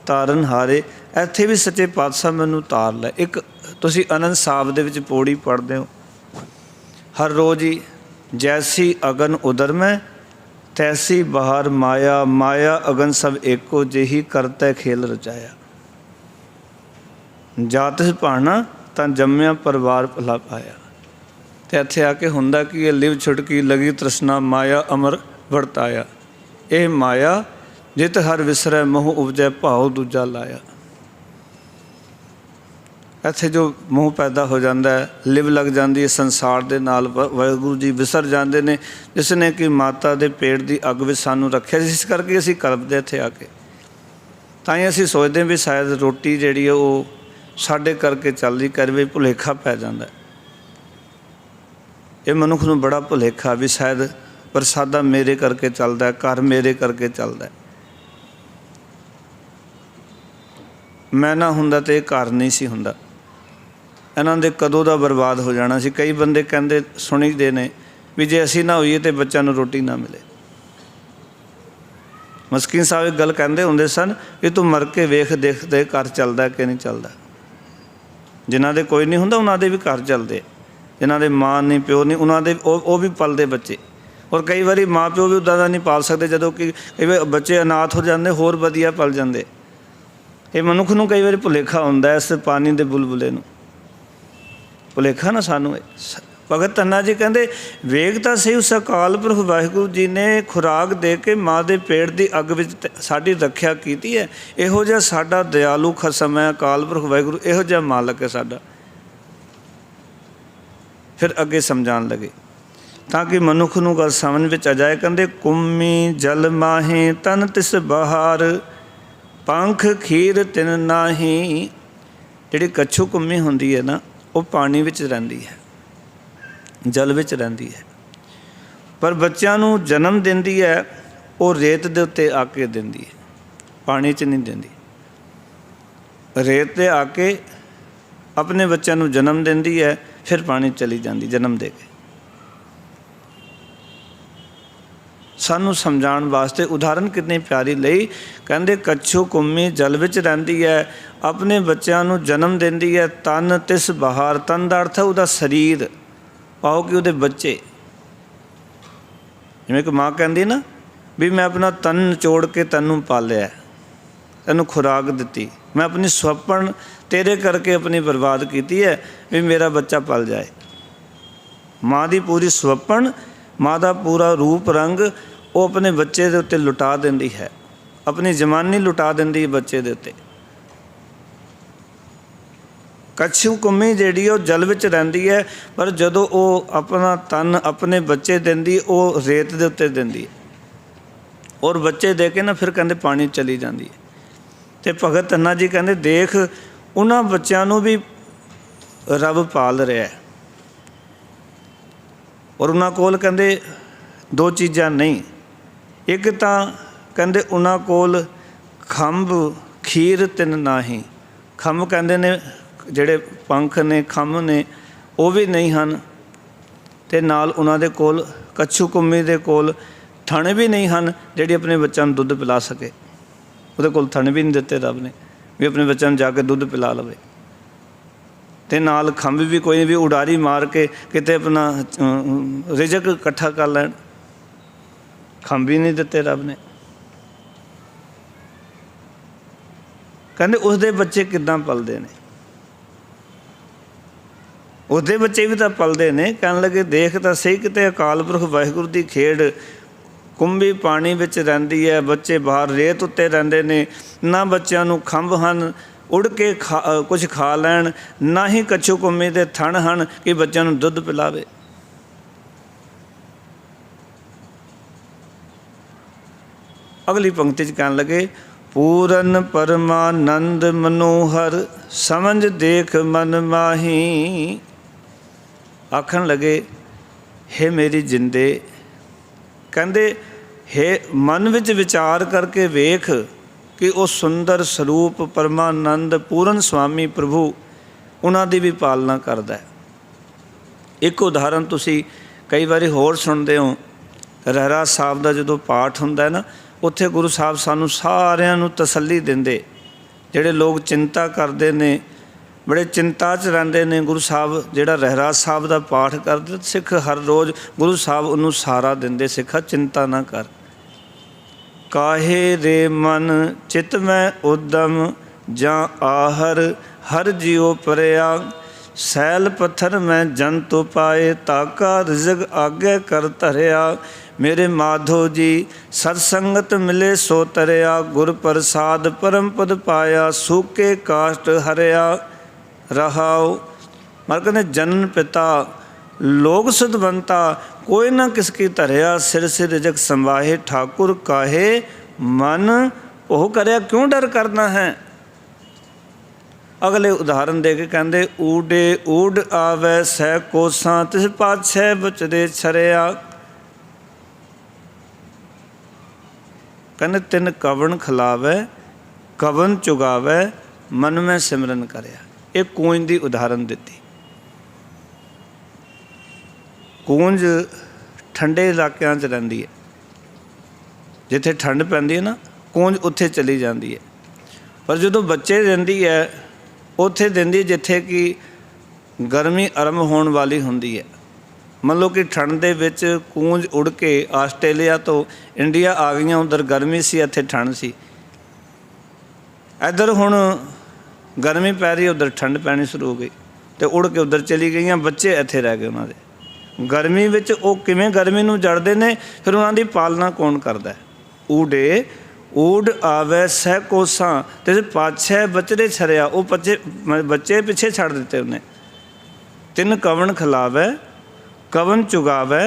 तारन हारे। इत्थे भी सच्चे पातशाह मैनूं तार लै। एक तुसीं आनंद साहब दे विच पौड़ी पढ़ते हो हर रोज़ ही, जैसी अगन उदर में तैसी बहार माया, माया अगन सब एको जेही करतै खेल रचाया। जात भाना तां जम्मिया परिवार भला पाया। तो इत्थे आके हुंदा कि ये लिव छुटकी लगी तृष्णा माया अमर वरताया। ये माया जित हर विसरै मोह उपजै भाव दूजा लाया। इत्थे जो मोह पैदा हो जाता है, लिव लग जाती है संसार के नाल, वाहिगुरू जी विसर जाते हैं जिसने कि माता के पेट की अग में सानू रखे। इस करके असीं कलपदे इत्थे आके, तां असीं सोचते भी शायद रोटी जिहड़ी है वो साडे करके चलदी, कर भी भुलेखा पै जाता है। ये मनुख नूं बड़ा भुलेखा भी शायद प्रसादा मेरे करके चलता है, घर मेरे करके चलता है। मैं ना हुंदा तो ये घर नहीं सी हुंदा, इन्हां दे कदों दा बर्बाद हो जाना सी। कई बंदे कहंदे सुणीदे ने भी जे असीं ना होईए तो बच्चों नूं रोटी ना मिले। मस्कीन साहब एक गल कहंदे हुंदे सन कि तू मर के वेख देखदे घर चलदा कि नहीं चलदा। जिन्हां दे कोई नहीं हुंदा उन्हां दे भी घर चलदे, जिन्हां दे माँ नहीं प्यो नहीं उन्हां दे वो भी पलदे बच्चे। और कई बारी माँ प्यो भी उदां दा नहीं पाल सकते, जदों कि कई बार बच्चे अनाथ हो जाते होर वधिया पल जाते। ये मनुख नूं कई बारी भुलेखा हुंदा इस पानी दे बुलबुले नूं, भुलेखा ना सानू। भगत धन्ना जी कहते वेग तो सही उस अकाल पुरख वाहिगुरू जी ने खुराक दे के माँ के पेट की अग विच साडी रखिया की है। इहो जिहा साडा दयालु खसम है अकाल पुरख वाहिगुरू, इहो जिहा मालक है साडा। फिर अगे समझाण लगे ताकि मनुख नूं गल समझ विच आ जाए। कहंदे कुम्मी जल माहे तन तिस बहार, पंख खीर तिन नाही। जिहड़ी कच्छू कुम्मी हुंदी है ना, वो पानी विच रहिंदी है, जल विच रहिंदी है, पर बच्चों नूं जन्म दिंदी है वो रेत दे उत्ते आके दिंदी है, पानी च नहीं दिंदी। रेत ते आके अपने बच्चों नूं जन्म दिंदी है, फिर पानी चली जाती जन्म दे के। सानू समझाउण वास्ते उदाहरण कितनी प्यारी लई। कहंदे कच्छू कुम्मी जल विच रहिंदी है, अपने बच्चों नूं जन्म दिंदी है। तन तिस बहार, तन दा अर्थ है उहदा शरीर, पाओ कि उहदे बच्चे। जिवें कि माँ कहंदी ना भी मैं अपना तन निचोड़ के तैनूं पालिया, तैनूं खुराक दिती, मैं अपनी स्वप्न तेरे करके अपनी बर्बाद की है भी मेरा बच्चा पल जाए। माँ की पूरी स्वप्न, माँ का पूरा रूप रंग ਉਹ ਆਪਣੇ ਬੱਚੇ ਦੇ ਉੱਤੇ ਲੁਟਾ ਦਿੰਦੀ ਹੈ, ਆਪਣੀ ਜਵਾਨੀ ਲੁਟਾ ਦਿੰਦੀ ਹੈ ਬੱਚੇ ਦੇ ਉੱਤੇ। ਕੱਛੂ ਕੁੰਮੀ ਜਿਹੜੀ ਉਹ ਜਲ ਵਿੱਚ ਰਹਿੰਦੀ ਹੈ, ਪਰ ਜਦੋਂ ਉਹ ਆਪਣਾ ਤਨ ਆਪਣੇ ਬੱਚੇ ਦਿੰਦੀ ਉਹ ਰੇਤ ਦੇ ਉੱਤੇ ਦਿੰਦੀ ਹੈ, ਔਰ ਬੱਚੇ ਦੇ ਕੇ ਨਾ ਫਿਰ ਕਹਿੰਦੇ ਪਾਣੀ ਚਲੀ ਜਾਂਦੀ ਹੈ। ਅਤੇ ਭਗਤ ਧੰਨਾ ਜੀ ਕਹਿੰਦੇ ਦੇਖ ਉਹਨਾਂ ਬੱਚਿਆਂ ਨੂੰ ਵੀ ਰੱਬ ਪਾਲ ਰਿਹਾ, ਔਰ ਉਹਨਾਂ ਕੋਲ ਕਹਿੰਦੇ ਦੋ ਚੀਜ਼ਾਂ ਨਹੀਂ, ਇੱਕ ਤਾਂ ਕਹਿੰਦੇ ਉਹਨਾਂ ਕੋਲ ਖੰਭ ਖੀਰ ਤਿੰਨ ਨਾਹੀਂ। ਖੰਭ ਕਹਿੰਦੇ ਨੇ ਜਿਹੜੇ ਪੰਖ ਨੇ, ਖੰਭ ਨੇ, ਉਹ ਵੀ ਨਹੀਂ ਹਨ, ਅਤੇ ਨਾਲ ਉਹਨਾਂ ਦੇ ਕੋਲ ਕੱਛੂ ਕੁੰਮੀ ਦੇ ਕੋਲ ਥਣ ਵੀ ਨਹੀਂ ਹਨ ਜਿਹੜੀ ਆਪਣੇ ਬੱਚਿਆਂ ਨੂੰ ਦੁੱਧ ਪਿਲਾ ਸਕੇ। ਉਹਦੇ ਕੋਲ ਥਣ ਵੀ ਨਹੀਂ ਦਿੱਤੇ ਰੱਬ ਨੇ ਵੀ ਆਪਣੇ ਬੱਚਿਆਂ ਨੂੰ ਜਾ ਕੇ ਦੁੱਧ ਪਿਲਾ ਲਵੇ, ਅਤੇ ਨਾਲ ਖੰਭ ਵੀ ਕੋਈ ਵੀ ਉਡਾਰੀ ਮਾਰ ਕੇ ਕਿਤੇ ਆਪਣਾ ਰਿਜ਼ਕ ਇਕੱਠਾ ਕਰ ਲੈਣ, ਖੰਭ ਵੀ ਨਹੀਂ ਦਿੱਤੇ ਰੱਬ ਨੇ। ਕਹਿੰਦੇ ਉਸਦੇ ਬੱਚੇ ਕਿੱਦਾਂ ਪਲਦੇ ਨੇ, ਉਹਦੇ ਬੱਚੇ ਵੀ ਤਾਂ ਪਲਦੇ ਨੇ। ਕਹਿਣ ਲੱਗੇ ਦੇਖ ਤਾਂ ਸਹੀ ਕਿਤੇ ਅਕਾਲ ਪੁਰਖ ਵਾਹਿਗੁਰੂ ਦੀ ਖੇਡ, ਕੁੰਭੀ ਪਾਣੀ ਵਿੱਚ ਰਹਿੰਦੀ ਹੈ, ਬੱਚੇ ਬਾਹਰ ਰੇਤ ਉੱਤੇ ਰਹਿੰਦੇ ਨੇ, ਨਾ ਬੱਚਿਆਂ ਨੂੰ ਖੰਭ ਹਨ ਉੜ ਕੇ ਕੁਝ ਖਾ ਲੈਣ, ਨਾ ਹੀ ਕੱਛੂ ਕੁੰਮੀ ਦੇ ਥਣ ਹਨ ਕਿ ਬੱਚਿਆਂ ਨੂੰ ਦੁੱਧ ਪਿਲਾਵੇ। ਅਗਲੀ ਪੰਕਤੀ 'ਚ ਕਹਿਣ ਲੱਗੇ ਪੂਰਨ ਪਰਮਾਨੰਦ ਮਨੋਹਰ ਸਮਝ ਦੇਖ ਮਨ ਮਾਹੀ। ਆਖਣ ਲੱਗੇ ਹੇ ਮੇਰੀ ਜਿੰਦੇ, ਕਹਿੰਦੇ ਹੇ ਮਨ ਵਿੱਚ ਵਿਚਾਰ ਕਰਕੇ ਵੇਖ ਕਿ ਉਹ ਸੁੰਦਰ ਸਰੂਪ ਪਰਮਾਨੰਦ ਪੂਰਨ ਸੁਆਮੀ ਪ੍ਰਭੂ ਉਹਨਾਂ ਦੀ ਵੀ ਪਾਲਣਾ ਕਰਦਾ ਹੈ। ਇੱਕ ਉਦਾਹਰਨ ਤੁਸੀਂ ਕਈ ਵਾਰੀ ਹੋਰ ਸੁਣਦੇ ਹੋ, ਰਹਿਰਾਸ ਸਾਹਿਬ ਦਾ ਜਦੋਂ ਪਾਠ ਹੁੰਦਾ ਹੈ ਨਾ, ਉੱਥੇ ਗੁਰੂ ਸਾਹਿਬ ਸਾਨੂੰ ਸਾਰਿਆਂ ਨੂੰ ਤਸੱਲੀ ਦਿੰਦੇ, ਜਿਹੜੇ ਲੋਕ ਚਿੰਤਾ ਕਰਦੇ ਨੇ, ਬੜੇ ਚਿੰਤਾ 'ਚ ਰਹਿੰਦੇ ਨੇ, ਗੁਰੂ ਸਾਹਿਬ ਜਿਹੜਾ ਰਹਿਰਾਸ ਸਾਹਿਬ ਦਾ ਪਾਠ ਕਰਦੇ ਸਿੱਖ ਹਰ ਰੋਜ਼ ਗੁਰੂ ਸਾਹਿਬ ਉਹਨੂੰ ਸਹਾਰਾ ਦਿੰਦੇ, ਸਿੱਖਾ ਚਿੰਤਾ ਨਾ ਕਰ। ਕਾਹੇ ਰੇ ਮਨ ਚਿਤ ਮੈਂ ਉਦਮ ਜਾਂ ਆਹਰ ਹਰ ਜਿਉ ਪਰਿਆ, ਸੈਲ ਪੱਥਰ ਮੈਂ ਜੰਤੁ ਪਾਏ ਤਾਕਾ ਰਿਜ਼ਕ ਆਗੇ ਕਰ ਧਰਿਆ। ਮੇਰੇ ਮਾਧੋ ਜੀ ਸਤਸੰਗਤ ਮਿਲੇ ਸੋ ਤਰਿਆ, ਗੁਰ ਪ੍ਰਸਾਦ ਪਰਮ ਪਦ ਪਾਇਆ, ਸੂਕੇ ਕਾਸ਼ਟ ਹਰਿਆ ਰਹਾਉ। ਮਰ ਕਹਿੰਦੇ ਜਨਨ ਪਿਤਾ ਲੋਕ ਸੁਧਵੰਤਾ, ਕੋਈ ਨਾ ਕਿਸ ਕੀ ਧਰਿਆ, ਸਿਰ ਸਿਰ ਰਿਜਕ ਸੰਵਾਹੇ ਠਾਕੁਰ ਕਾਹੇ ਮਨ ਉਹ ਕਰਿਆ, ਕਿਉਂ ਡਰ ਕਰਨਾ ਹੈ। ਅਗਲੇ ਉਦਾਹਰਨ ਦੇ ਕੇ ਕਹਿੰਦੇ ਊਡੇ ਊਡ ਆਵੈ ਸਹਿ ਕੋਸਾਂ, ਤਿਸ ਪਾਛੈ ਬਚਦੇ ਛਰਿਆ। ਕਹਿੰਦੇ ਤਿੰਨ ਕਵਣ ਖਿਲਾਵੈ ਕਵਨ ਚੁਗਾਵੈ, ਮਨ ਮੈਂ ਸਿਮਰਨ ਕਰਿਆ। ਇਹ ਕੂੰਜ ਦੀ ਉਦਾਹਰਨ ਦਿੱਤੀ। ਕੂੰਜ ਠੰਡੇ ਇਲਾਕਿਆਂ 'ਚ ਰਹਿੰਦੀ ਹੈ, ਜਿੱਥੇ ਠੰਡ ਪੈਂਦੀ ਹੈ ਨਾ ਕੂੰਜ ਉੱਥੇ ਚਲੀ ਜਾਂਦੀ ਹੈ, ਪਰ ਜਦੋਂ ਬੱਚੇ ਦਿੰਦੀ ਹੈ ਉੱਥੇ ਦਿੰਦੀ ਜਿੱਥੇ ਕਿ ਗਰਮੀ ਆਰੰਭ ਹੋਣ ਵਾਲੀ ਹੁੰਦੀ ਹੈ। ਮੰਨ ਲਓ ਕਿ ਠੰਡ ਦੇ ਵਿੱਚ ਕੂੰਜ ਉੜ ਕੇ ਆਸਟ੍ਰੇਲੀਆ ਤੋਂ ਇੰਡੀਆ ਆ ਗਈਆਂ, ਉੱਧਰ ਗਰਮੀ ਸੀ ਇੱਥੇ ਠੰਡ ਸੀ। ਇੱਧਰ ਹੁਣ ਗਰਮੀ ਪੈ ਰਹੀ, ਉੱਧਰ ਠੰਡ ਪੈਣੀ ਸ਼ੁਰੂ ਹੋ ਗਈ ਅਤੇ ਉੜ ਕੇ ਉੱਧਰ ਚਲੀ ਗਈਆਂ, ਬੱਚੇ ਇੱਥੇ ਰਹਿ ਗਏ ਉਹਨਾਂ ਦੇ। ਗਰਮੀ ਵਿੱਚ ਉਹ ਕਿਵੇਂ ਗਰਮੀ ਨੂੰ ਜੜਦੇ ਨੇ, ਫਿਰ ਉਹਨਾਂ ਦੀ ਪਾਲਣਾ ਕੌਣ ਕਰਦਾ। ਊਡੇ ਊਡ ਆਵੈ ਸਹਿ ਕੋਸਾਂ, ਤੇ ਪਾਛੈ ਬਚਦੇ ਛਰਿਆ, ਉਹ ਬੱਚੇ ਪਿੱਛੇ ਛੱਡ ਦਿੱਤੇ ਉਹਨੇ। ਤਿੰਨ ਕਵਣ ਖਿਲਾਵੈ ਕਵਨ ਚੁਗਾਵੈ,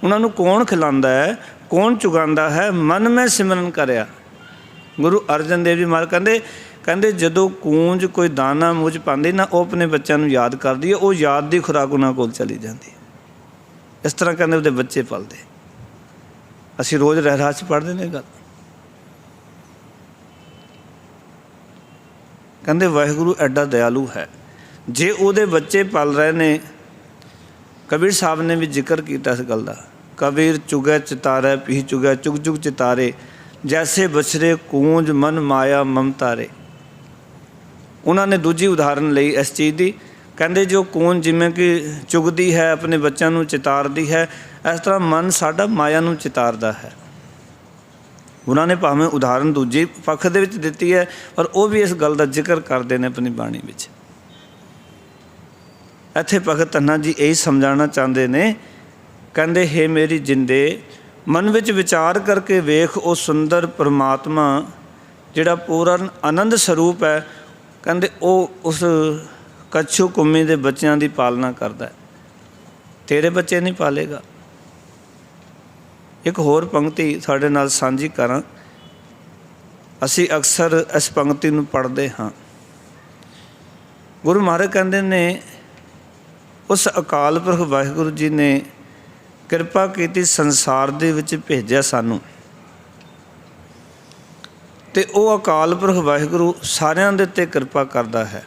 ਉਹਨਾਂ ਨੂੰ ਕੌਣ ਖਿਲਾਉਂਦਾ ਹੈ, ਕੌਣ ਚੁਗਾਉਂਦਾ ਹੈ, ਮਨ ਮੈਂ ਸਿਮਰਨ ਕਰਿਆ। ਗੁਰੂ ਅਰਜਨ ਦੇਵ ਜੀ ਮਹਾਰਾਜ ਕਹਿੰਦੇ ਜਦੋਂ ਕੂੰਜ ਕੋਈ ਦਾਣਾ ਮੂੰਹ 'ਚ ਪਾਉਂਦੀ ਨਾ, ਉਹ ਆਪਣੇ ਬੱਚਿਆਂ ਨੂੰ ਯਾਦ ਕਰਦੀ ਹੈ, ਉਹ ਯਾਦ ਦੀ ਖੁਰਾਕ ਉਹਨਾਂ ਕੋਲ ਚਲੀ ਜਾਂਦੀ। ਇਸ ਤਰ੍ਹਾਂ ਕਹਿੰਦੇ ਉਹਦੇ ਬੱਚੇ ਪਲਦੇ। ਅਸੀਂ ਰੋਜ਼ ਰਹਿਰਾਸ 'ਚ ਪੜ੍ਹਦੇ ਨੇ ਗੱਲ। ਕਹਿੰਦੇ ਵਾਹਿਗੁਰੂ ਐਡਾ ਦਿਆਲੂ ਹੈ, ਜੇ ਉਹਦੇ ਬੱਚੇ ਪਲ ਰਹੇ ਨੇ। ਕਬੀਰ ਸਾਹਿਬ ਨੇ ਵੀ ਜ਼ਿਕਰ ਕੀਤਾ ਇਸ ਗੱਲ ਦਾ, ਕਬੀਰ ਚੁਗੈ ਚਿਤਾਰੈ ਪੀ ਚੁਗੈ ਚੁਗ ਚੁਗ ਚਿਤਾਰੇ, ਜੈਸੇ ਬਛਰੇ ਕੂੰਜ ਮਨ ਮਾਇਆ ਮਮਤਾਰੇ। ਉਹਨਾਂ ਨੇ ਦੂਜੀ ਉਦਾਹਰਨ ਲਈ ਇਸ ਚੀਜ਼ ਦੀ, ਕਹਿੰਦੇ ਜੋ ਕੂੰਜ ਜਿਵੇਂ ਕਿ ਚੁਗਦੀ ਹੈ ਆਪਣੇ ਬੱਚਿਆਂ ਨੂੰ ਚਿਤਾਰਦੀ ਹੈ, ਇਸ ਤਰ੍ਹਾਂ ਮਨ ਸਾਡਾ ਮਾਇਆ ਨੂੰ ਚਿਤਾਰਦਾ ਹੈ। ਉਹਨਾਂ ਨੇ ਭਾਵੇਂ ਉਦਾਹਰਨ ਦੂਜੀ ਪੱਖ ਦੇ ਵਿੱਚ ਦਿੱਤੀ ਹੈ, ਪਰ ਉਹ ਵੀ ਇਸ ਗੱਲ ਦਾ ਜ਼ਿਕਰ ਕਰਦੇ ਨੇ ਆਪਣੀ ਬਾਣੀ ਵਿੱਚ। ਇੱਥੇ ਭਗਤ ਧੰਨਾ ਜੀ ਇਹੀ ਸਮਝਾਉਣਾ ਚਾਹੁੰਦੇ ਨੇ, ਕਹਿੰਦੇ ਹੇ ਮੇਰੀ ਜਿੰਦੇ मन विच विचार करके वेख वो सुंदर परमात्मा जिहड़ा पूर्ण आनंद स्वरूप है, कहंदे वो उस कच्छू कुम्मी दे बच्चों की पालना करता है, तेरे बच्चे नहीं पालेगा। एक होर पंक्ति साडे नाल सांझी करां, असी अक्सर इस पंक्ति नूं पढ़दे हाँ। गुरु महाराज कहंदे ने उस अकाल पुरख वाहिगुरू जी ने किरपा कीती संसार दे विच भेजिया सानू, ते वो अकाल पुरख वाहिगुरू सारियां दे उत्ते किरपा करदा है,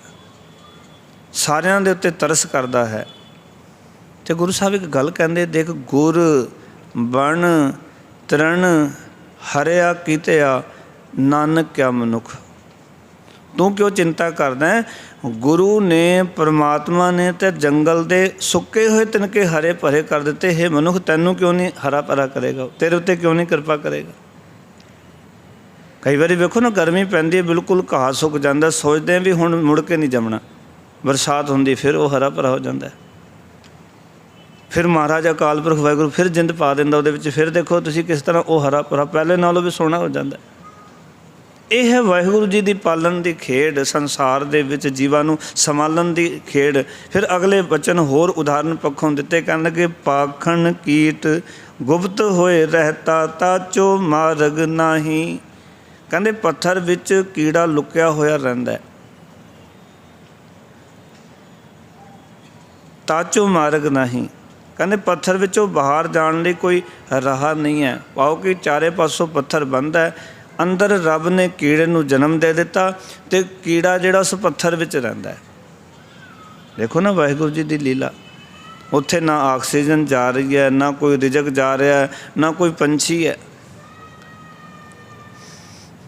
सारियां दे उत्ते तरस करदा है। ते गुरु साहब एक गल कहंदे, देख गुर बन तरण हरिया कीतिया नानक क्या मनुख। तू क्यों चिंता करदा है? गुरु ने परमात्मा ने तो जंगल दे सुके हुए तिनके हरे भरे कर दिते, हे मनुख तैनू क्यों नहीं हरा भरा करेगा, तेरे उत्ते क्यों नहीं कृपा करेगा। कई बार वेखो ना गर्मी पैंदी है, बिल्कुल घाह सुक जाता, सोचते हैं भी हुण मुड़ के नहीं जमना, बरसात होंदी फिर वो हरा भरा हो जाता है, फिर महाराज अकाल पुरख वाहिगुरू फिर जिंद पा दिंदा उहदे विच, फिर देखो तुसीं किस तरह वो हरा भरा पहले नालों भी सोहना हो जाता है। यह है वाहिगुरू जी की पालन की खेड, संसार दे विच जीवां नूं संभालन की खेड। फिर अगले वचन होर उदाहरण पक्षों दिते, कहण लगे पाखण कीट गुप्त होए रहता ताचो मार्ग नाही। कहंदे पत्थर विच कीड़ा लुकिया होया रहिंदा है, ताचो मार्ग नहीं। कहंदे पत्थर विचों बाहर जाण लई कोई राह नहीं है, पाओ कि चारे पासों पत्थर बंद है, अंदर रब ने कीड़े नूं जन्म दे दिता ते कीड़ा जिहड़ा उस पत्थर विच रहिंदा है। देखो ना वाहिगुरू जी की लीला, उत्थे ना ऑक्सीजन जा रही है, ना कोई रिजक जा रहा है, ना कोई पंछी है,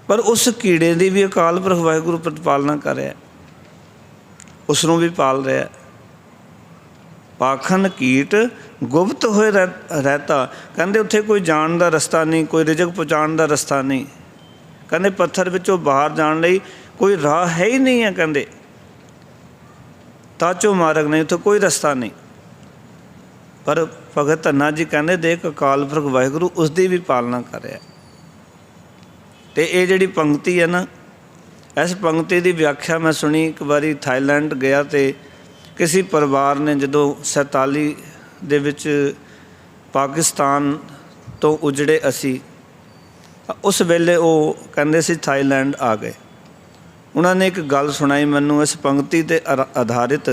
पर उस कीड़े की भी अकाल पुरख वाहिगुरू प्रतिपालना कर रहा है, उसनूं भी पाल रहा है। पाखन कीट गुप्त होए रहता, कहंदे उत्थे कोई जाण दा रस्ता नहीं, कोई रिजक पहुँचाण दा रस्ता नहीं। कहंदे पत्थर विचों बाहर जाण लई कोई राह है ही नहीं है, कहंदे ताचो मार्ग नहीं, उत्थे कोई रस्ता नहीं। पर भगत धन्ना जी कहंदे देख अकाल पुरख वाहिगुरू उसकी भी पालना कर रहा है। तो ये जिहड़ी पंक्ति है ना, इस पंक्ति की व्याख्या मैं सुनी एक बारी थाईलैंड गया, तो किसी परिवार ने जदों 47 दे विच पाकिस्तान तो उजड़े असी, उस वेले वो कहंदे सी थाईलैंड आ गए। उन्होंने एक गल सुनाई मैनू इस पंक्ति ते आधारित,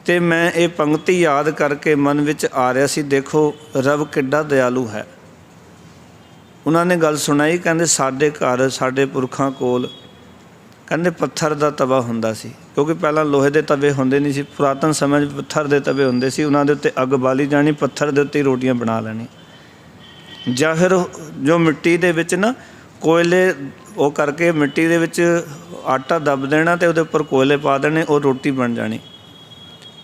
ते मैं ये पंक्ति याद करके मन विच आ रहा सी, देखो रब किड्डा दयालु है। उन्होंने गल सुनाई, कहंदे साडे घर साडे पुरखां कोल कहंदे पत्थर दा तवा हुंदा सी, क्योंकि पहला लोहे दे तवे हुंदे नहीं सी, पुरातन समय पत्थर दे तवे हुंदे सी, उन्हां दे उत्ते अग बाली जानी, पत्थर दे उत्ते रोटियां बना लैनी। जां फिर जो मिट्टी दे विच ना कोयले वो करके मिट्टी दे विच आटा दब देना, तो उहदे उपर कोयले पा देने, और रोटी बन जानी,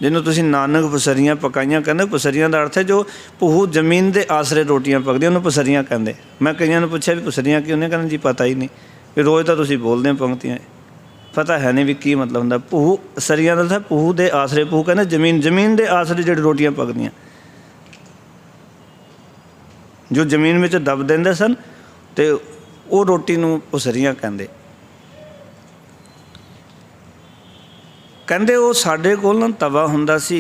जिन्हों तुसीं नानक पसरियां पकाइयां कहंदे। पसरियां दा अर्थ है जो भूह जमीन के आसरे रोटियां पकदियां, उन्होंने पसरियां कहंदे। मैं कईयां नूं पुछिया भी पसरियां की उन्हें कहंदे जी पता ही नहीं, भी रोज़ तो तुसीं बोलदे हो पंक्तियां, पता है नहीं भी की मतलब हुंदा। भूह सरियां दा अर्थ भूह दे आसरे, भूह कहंदे जमीन दे आसरे जिहड़ी रोटियां पकदियां, जो जमीन में दब देंदे सन, तो वो रोटी नूं पसरियां कहंदे। कहंदे वो साडे कोल ना तवा हुंदा सी,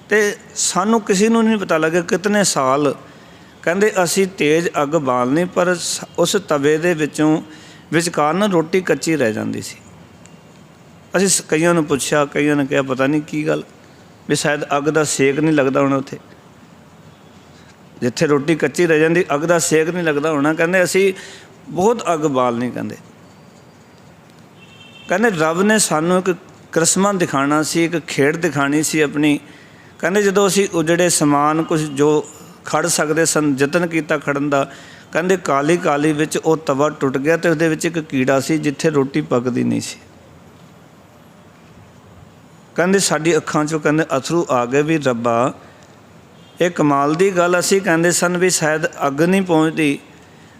ते सानू किसी नूं नहीं पता लगे कितने साल, कहंदे असी तेज़ अग बालनी, पर उस तवे दे विचों विचकार ना रोटी कच्ची रह जाती सी। असी कईयां नूं पुछया, कईयां ने कहा पता नहीं की गल, भी शायद अग दा सेक नहीं लगता होना, उत्थे जिथे रोटी कच्ची रह जाती अग दा सेक नहीं लगता होना। कहंदे असी बहुत अग बालनी, कहंदे रब ने सानू एक करिश्मा दिखाना सी, एक खेड दिखानी सी अपनी। कहंदे जदों असी उजड़े समान कुछ जो खड़ सकते सन, यतन किया खड़न का, कहंदे काली काली विच वो तवा टुट गया, तो उसदे विच एक कीड़ा सी जिथे रोटी पकदी नहीं सी। कहंदे साडी अखां चों कहंदे अथरू आ गए भी रब्बा ये कमाल की गल। असी कहंदे सन भी शायद अग नहीं पहुँचती,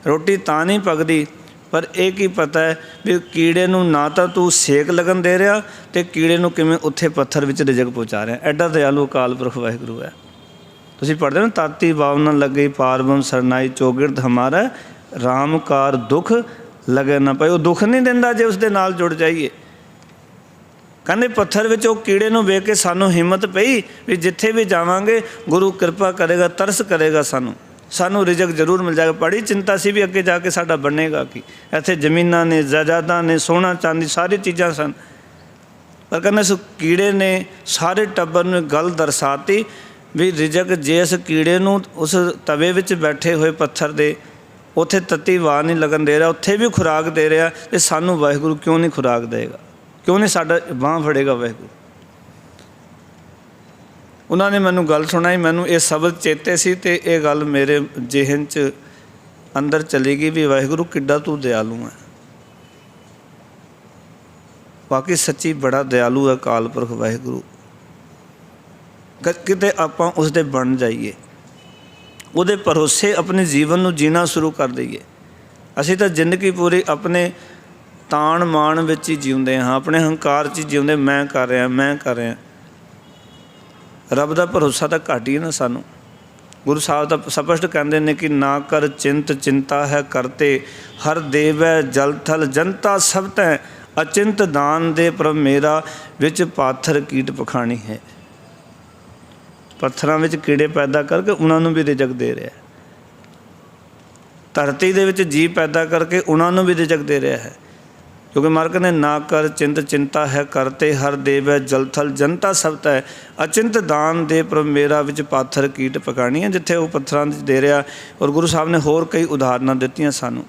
रोटी तां नहीं पकदी, पर यह की पता है भी कीड़े नूं ना तो तू सेक लगन दे रहा, तो कीड़े नूं किवें उत्थे पत्थर विच रिजक पहुँचा रहा। एडा दयालु अकाल पुरख वाहिगुरू है। ਤੁਸੀਂ ਪੜ੍ਹਦੇ ਹੋ, ਤਾਤੀ ਵਾਵ ਨਾ ਲੱਗੇ ਪਾਰਬਮ ਸਰਨਾਈ ਚੌਗਿਰਦ ਹਮਾਰਾ ਰਾਮਕਾਰ ਦੁੱਖ ਲਗੇ ਨਾ ਪਏ। ਉਹ ਦੁੱਖ ਨਹੀਂ ਦਿੰਦਾ ਜੇ ਉਸ ਦੇ ਨਾਲ ਜੁੜ ਜਾਈਏ। ਕਹਿੰਦੇ ਪੱਥਰ ਵਿੱਚ ਉਹ ਕੀੜੇ ਨੂੰ ਵੇਖ ਕੇ ਸਾਨੂੰ ਹਿੰਮਤ ਪਈ ਵੀ ਜਿੱਥੇ ਵੀ ਜਾਵਾਂਗੇ ਗੁਰੂ ਕਿਰਪਾ ਕਰੇਗਾ, ਤਰਸ ਕਰੇਗਾ, ਸਾਨੂੰ ਰਿਜ਼ਕ ਜ਼ਰੂਰ ਮਿਲ ਜਾਏਗਾ। ਬੜੀ ਚਿੰਤਾ ਸੀ ਵੀ ਅੱਗੇ ਜਾ ਕੇ ਸਾਡਾ ਬਣੇਗਾ ਕੀ। ਇੱਥੇ ਜ਼ਮੀਨਾਂ ਨੇ, ਜਾਇਦਾਦਾਂ ਨੇ, ਸੋਨਾ ਚਾਂਦੀ ਸਾਰੀ ਚੀਜ਼ਾਂ ਸਨ, ਪਰ ਕਹਿੰਦੇ ਇਸ ਕੀੜੇ ਨੇ ਸਾਰੇ ਟੱਬਰ ਨੂੰ ਗੱਲ ਦਰਸਾਤੀ ਵੀ ਰਿਜ਼ਕ ਜੇ ਇਸ ਕੀੜੇ ਨੂੰ ਉਸ ਤਵੇ ਵਿੱਚ ਬੈਠੇ ਹੋਏ ਪੱਥਰ ਦੇ ਉੱਥੇ ਤੱਤੀ ਵਾਹ ਨਹੀਂ ਲੱਗਣ ਦੇ ਰਿਹਾ, ਉੱਥੇ ਵੀ ਖੁਰਾਕ ਦੇ ਰਿਹਾ, ਤੇ ਸਾਨੂੰ ਵਾਹਿਗੁਰੂ ਕਿਉਂ ਨਹੀਂ ਖੁਰਾਕ ਦੇਗਾ, ਕਿਉਂ ਨਹੀਂ ਸਾਡਾ ਬਾਂਹ ਫੜੇਗਾ ਵਾਹਿਗੁਰੂ। ਉਹਨਾਂ ਨੇ ਮੈਨੂੰ ਗੱਲ ਸੁਣਾਈ, ਮੈਨੂੰ ਇਹ ਸ਼ਬਦ ਚੇਤੇ ਸੀ ਅਤੇ ਇਹ ਗੱਲ ਮੇਰੇ ਜ਼ਿਹਨ 'ਚ ਅੰਦਰ ਚਲੀ ਗਈ ਵੀ ਵਾਹਿਗੁਰੂ ਕਿੱਡਾ ਤੂੰ ਦਿਆਲੂ ਹੈ। ਬਾਕੀ ਸੱਚੀ ਬੜਾ ਦਿਆਲੂ ਹੈ ਅਕਾਲ ਪੁਰਖ ਵਾਹਿਗੁਰੂ। ਕਿਤੇ ਆਪਾਂ ਉਸ ਦੇ ਬਣ ਜਾਈਏ, ਉਹਦੇ ਭਰੋਸੇ ਆਪਣੇ ਜੀਵਨ ਨੂੰ ਜੀਣਾ ਸ਼ੁਰੂ ਕਰ ਦਈਏ। ਅਸੀਂ ਤਾਂ ਜ਼ਿੰਦਗੀ ਪੂਰੀ ਆਪਣੇ ਤਾਣ ਮਾਣ ਵਿੱਚ ਹੀ ਜਿਉਂਦੇ ਹਾਂ, ਆਪਣੇ ਹੰਕਾਰ 'ਚ ਹੀ ਜਿਉਂਦੇ, ਮੈਂ ਕਰ ਰਿਹਾ। ਰੱਬ ਦਾ ਭਰੋਸਾ ਤਾਂ ਘੱਟ ਹੀ ਨਾ ਸਾਨੂੰ। ਗੁਰੂ ਸਾਹਿਬ ਤਾਂ ਸਪਸ਼ਟ ਕਹਿੰਦੇ ਨੇ ਕਿ ਨਾ ਕਰ ਚਿੰਤਾ ਹੈ ਕਰਤੇ, ਹਰ ਦੇਵੈ ਜਲ ਥਲ ਜਨਤਾ ਸਭ ਤੈ, ਅਚਿੰਤ ਦਾਨ ਦੇ ਪ੍ਰਭ ਮੇਰਾ, ਵਿੱਚ ਪਾਥਰ ਕੀਟ ਪਖਾਣੀ ਹੈ। ਪੱਥਰਾਂ ਵਿੱਚ ਕੀੜੇ ਪੈਦਾ ਕਰਕੇ ਉਹਨਾਂ ਨੂੰ ਵੀ ਰਿਜ਼ਕ ਦੇ ਰਿਹਾ, ਧਰਤੀ ਦੇ ਵਿੱਚ ਜੀਵ ਪੈਦਾ ਕਰਕੇ ਉਹਨਾਂ ਨੂੰ ਵੀ ਰਿਜ਼ਕ ਦੇ ਰਿਹਾ ਹੈ। ਕਿਉਂਕਿ ਮਾਲਕ ਨੇ ਨਾ ਕਰ ਚਿੰਤਾ ਹੈ ਕਰਤੇ, ਹਰ ਦੇਵੈ ਜਲ ਥਲ ਜਨਤਾ ਸਭ ਤੈ, ਅਚਿੰਤ ਦਾਨ ਦੇ ਪ੍ਰਭ ਮੇਰਾ, ਵਿੱਚ ਪਾਥਰ ਕੀਟ ਪਕਾਣੀ ਹੈ। ਜਿੱਥੇ ਉਹ ਪੱਥਰਾਂ ਵਿੱਚ ਦੇ ਰਿਹਾ। ਔਰ ਗੁਰੂ ਸਾਹਿਬ ਨੇ ਹੋਰ ਕਈ ਉਦਾਹਰਨਾਂ ਦਿੱਤੀਆਂ ਸਾਨੂੰ।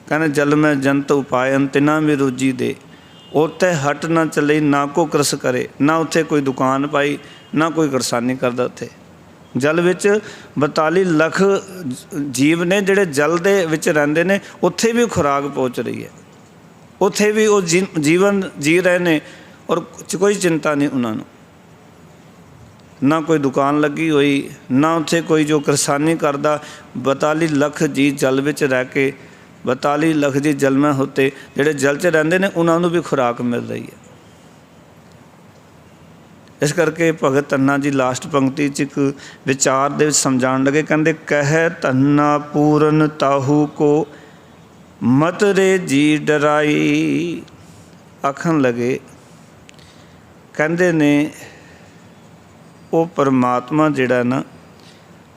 ਕਹਿੰਦੇ ਜਲ ਮੈਂ ਜੰਤ ਉਪਾਇਨ ਤਿਨਾ ਵੀ ਰੋਜੀ ਦੇ, ਉੱਥੇ ਹਟ ਨਾ ਚੱਲੇ ਨਾ ਕੋ ਕਰਸ ਕਰੇ। ਨਾ ਉੱਥੇ ਕੋਈ ਦੁਕਾਨ ਪਾਈ, ਨਾ ਕੋਈ ਕਿਰਸਾਨੀ ਕਰਦਾ। ਉੱਥੇ ਜਲ ਵਿੱਚ 42 ਲੱਖ ਜੀਵ ਨੇ ਜਿਹੜੇ ਜਲ ਦੇ ਵਿੱਚ ਰਹਿੰਦੇ ਨੇ, ਉੱਥੇ ਵੀ ਖੁਰਾਕ ਪਹੁੰਚ ਰਹੀ ਹੈ, ਉੱਥੇ ਵੀ ਉਹ ਜੀਵਨ ਜੀ ਰਹੇ ਨੇ, ਔਰ ਕੋਈ ਚਿੰਤਾ ਨਹੀਂ ਉਹਨਾਂ ਨੂੰ। ਨਾ ਕੋਈ ਦੁਕਾਨ ਲੱਗੀ ਹੋਈ, ਨਾ ਉੱਥੇ ਕੋਈ ਜੋ ਕਿਰਸਾਨੀ ਕਰਦਾ। 42 ਲੱਖ ਜੀ ਜਲ ਵਿੱਚ ਰਹਿ ਕੇ, 42 ਲੱਖ ਜੀ ਜਲਮੈ ਹੋਤੇ, ਜਿਹੜੇ ਜਲ 'ਚ ਰਹਿੰਦੇ ਨੇ ਉਹਨਾਂ ਨੂੰ ਵੀ ਖੁਰਾਕ ਮਿਲ ਰਹੀ ਹੈ। ਇਸ ਕਰਕੇ ਭਗਤ ਧੰਨਾ ਜੀ ਲਾਸਟ ਪੰਕਤੀ 'ਚ ਇੱਕ ਵਿਚਾਰ ਦੇ ਵਿੱਚ ਸਮਝਾਉਣ ਲੱਗੇ। ਕਹਿੰਦੇ ਕਹਿ ਧੰਨਾ ਪੂਰਨ ਤਾਹੂ ਕੋ, ਮਤ ਰੇ ਜੀ ਡਰਾਈ। ਆਖਣ ਲੱਗੇ, ਕਹਿੰਦੇ ਨੇ ਉਹ ਪਰਮਾਤਮਾ ਜਿਹੜਾ ਨਾ,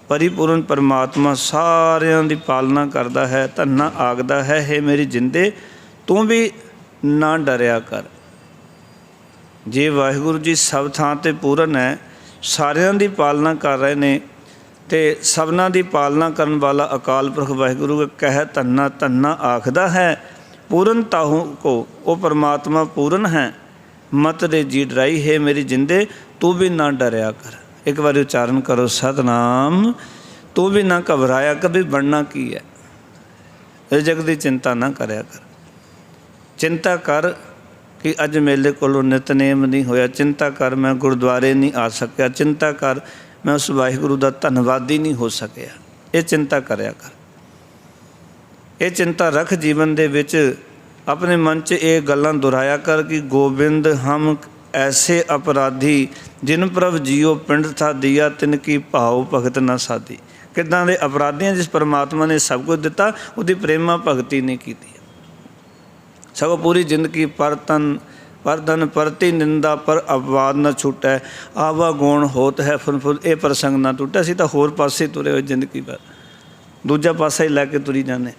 ਪਰਿਪੂਰਨ ਪਰਮਾਤਮਾ ਸਾਰਿਆਂ ਦੀ ਪਾਲਣਾ ਕਰਦਾ ਹੈ। ਧੰਨਾ ਆਖਦਾ ਹੈ, ਹੇ ਮੇਰੀ ਜਿੰਦੇ ਤੂੰ ਵੀ ਨਾ ਡਰਿਆ ਕਰ। ਜੇ ਵਾਹਿਗੁਰੂ ਜੀ ਸਭ ਥਾਂ 'ਤੇ ਪੂਰਨ ਹੈ, ਸਾਰਿਆਂ ਦੀ ਪਾਲਣਾ ਕਰ ਰਹੇ ਨੇ, ਅਤੇ ਸਭਨਾਂ ਦੀ ਪਾਲਣਾ ਕਰਨ ਵਾਲਾ ਅਕਾਲ ਪੁਰਖ ਵਾਹਿਗੁਰੂ ਕਹਿ ਧੰਨਾ ਆਖਦਾ ਹੈ ਪੂਰਨ ਤਾਹੂ ਕੋ, ਉਹ ਪਰਮਾਤਮਾ ਪੂਰਨ ਹੈ। ਮਤ ਰੇ ਜੀ ਡਰਾਈ, ਹੈ ਮੇਰੀ ਜਿੰਦੇ ਤੂੰ ਵੀ ਨਾ ਡਰਿਆ ਕਰ। ਇੱਕ ਵਾਰੀ ਉਚਾਰਨ ਕਰੋ ਸਤਨਾਮ। ਤੂੰ ਵੀ ਨਾ ਘਬਰਾਇਆ ਕਰ ਵੀ ਬਣਨਾ ਕੀ ਹੈ। ਰਿਜ਼ਕ ਦੀ ਚਿੰਤਾ ਨਾ ਕਰਿਆ ਕਰ। ਚਿੰਤਾ ਕਰ ਕਿ ਅੱਜ ਮੇਰੇ ਕੋਲੋਂ ਨਿਤਨੇਮ ਨਹੀਂ ਹੋਇਆ, ਚਿੰਤਾ ਕਰ ਮੈਂ ਗੁਰਦੁਆਰੇ ਨਹੀਂ ਆ ਸਕਿਆ, ਚਿੰਤਾ ਕਰ ਮੈਂ ਉਸ ਵਾਹਿਗੁਰੂ ਦਾ ਧੰਨਵਾਦੀ ਨਹੀਂ ਹੋ ਸਕਿਆ। ਇਹ ਚਿੰਤਾ ਕਰਿਆ ਕਰ, ਇਹ ਚਿੰਤਾ ਰੱਖ ਜੀਵਨ ਦੇ ਵਿੱਚ। ਆਪਣੇ ਮਨ 'ਚ ਇਹ ਗੱਲਾਂ ਦੁਹਰਾਇਆ ਕਰ ਕਿ ਗੋਬਿੰਦ ਹਮ ਐਸੇ ਅਪਰਾਧੀ, ਜਿਨ ਪ੍ਰਭ ਜੀਓ ਪਿੰਡ ਥਾ ਦੀਆ, ਤਿਨ ਕੀ ਭਾਉ ਭਗਤ ਨਾ ਸਾਧੀ। ਕਿੱਦਾਂ ਦੇ ਅਪਰਾਧੀਆਂ ਜਿਸ ਪਰਮਾਤਮਾ ਨੇ ਸਭ ਕੁਝ ਦਿੱਤਾ, ਉਹਦੀ ਪ੍ਰੇਮਾ ਭਗਤੀ ਨਹੀਂ ਕੀਤੀ। ਸਗੋਂ ਪੂਰੀ ਜ਼ਿੰਦਗੀ ਪਰਧਨ ਪਰਤੀ ਨਿੰਦਾ, ਪਰ ਅਪਵਾਦ ਨਾ ਛੁਟੈ, ਆਵਾ ਗੋਣ ਹੋਤ ਹੈ ਫੁਨ ਇਹ ਪ੍ਰਸੰਗ ਨਾ ਟੁੱਟੇ। ਅਸੀਂ ਤਾਂ ਹੋਰ ਪਾਸੇ ਤੁਰੇ ਹੋਏ ਜ਼ਿੰਦਗੀ ਭਰ, ਦੂਜਾ ਪਾਸਾ ਹੀ ਲੈ ਕੇ ਤੁਰੀ ਜਾਂਦੇ।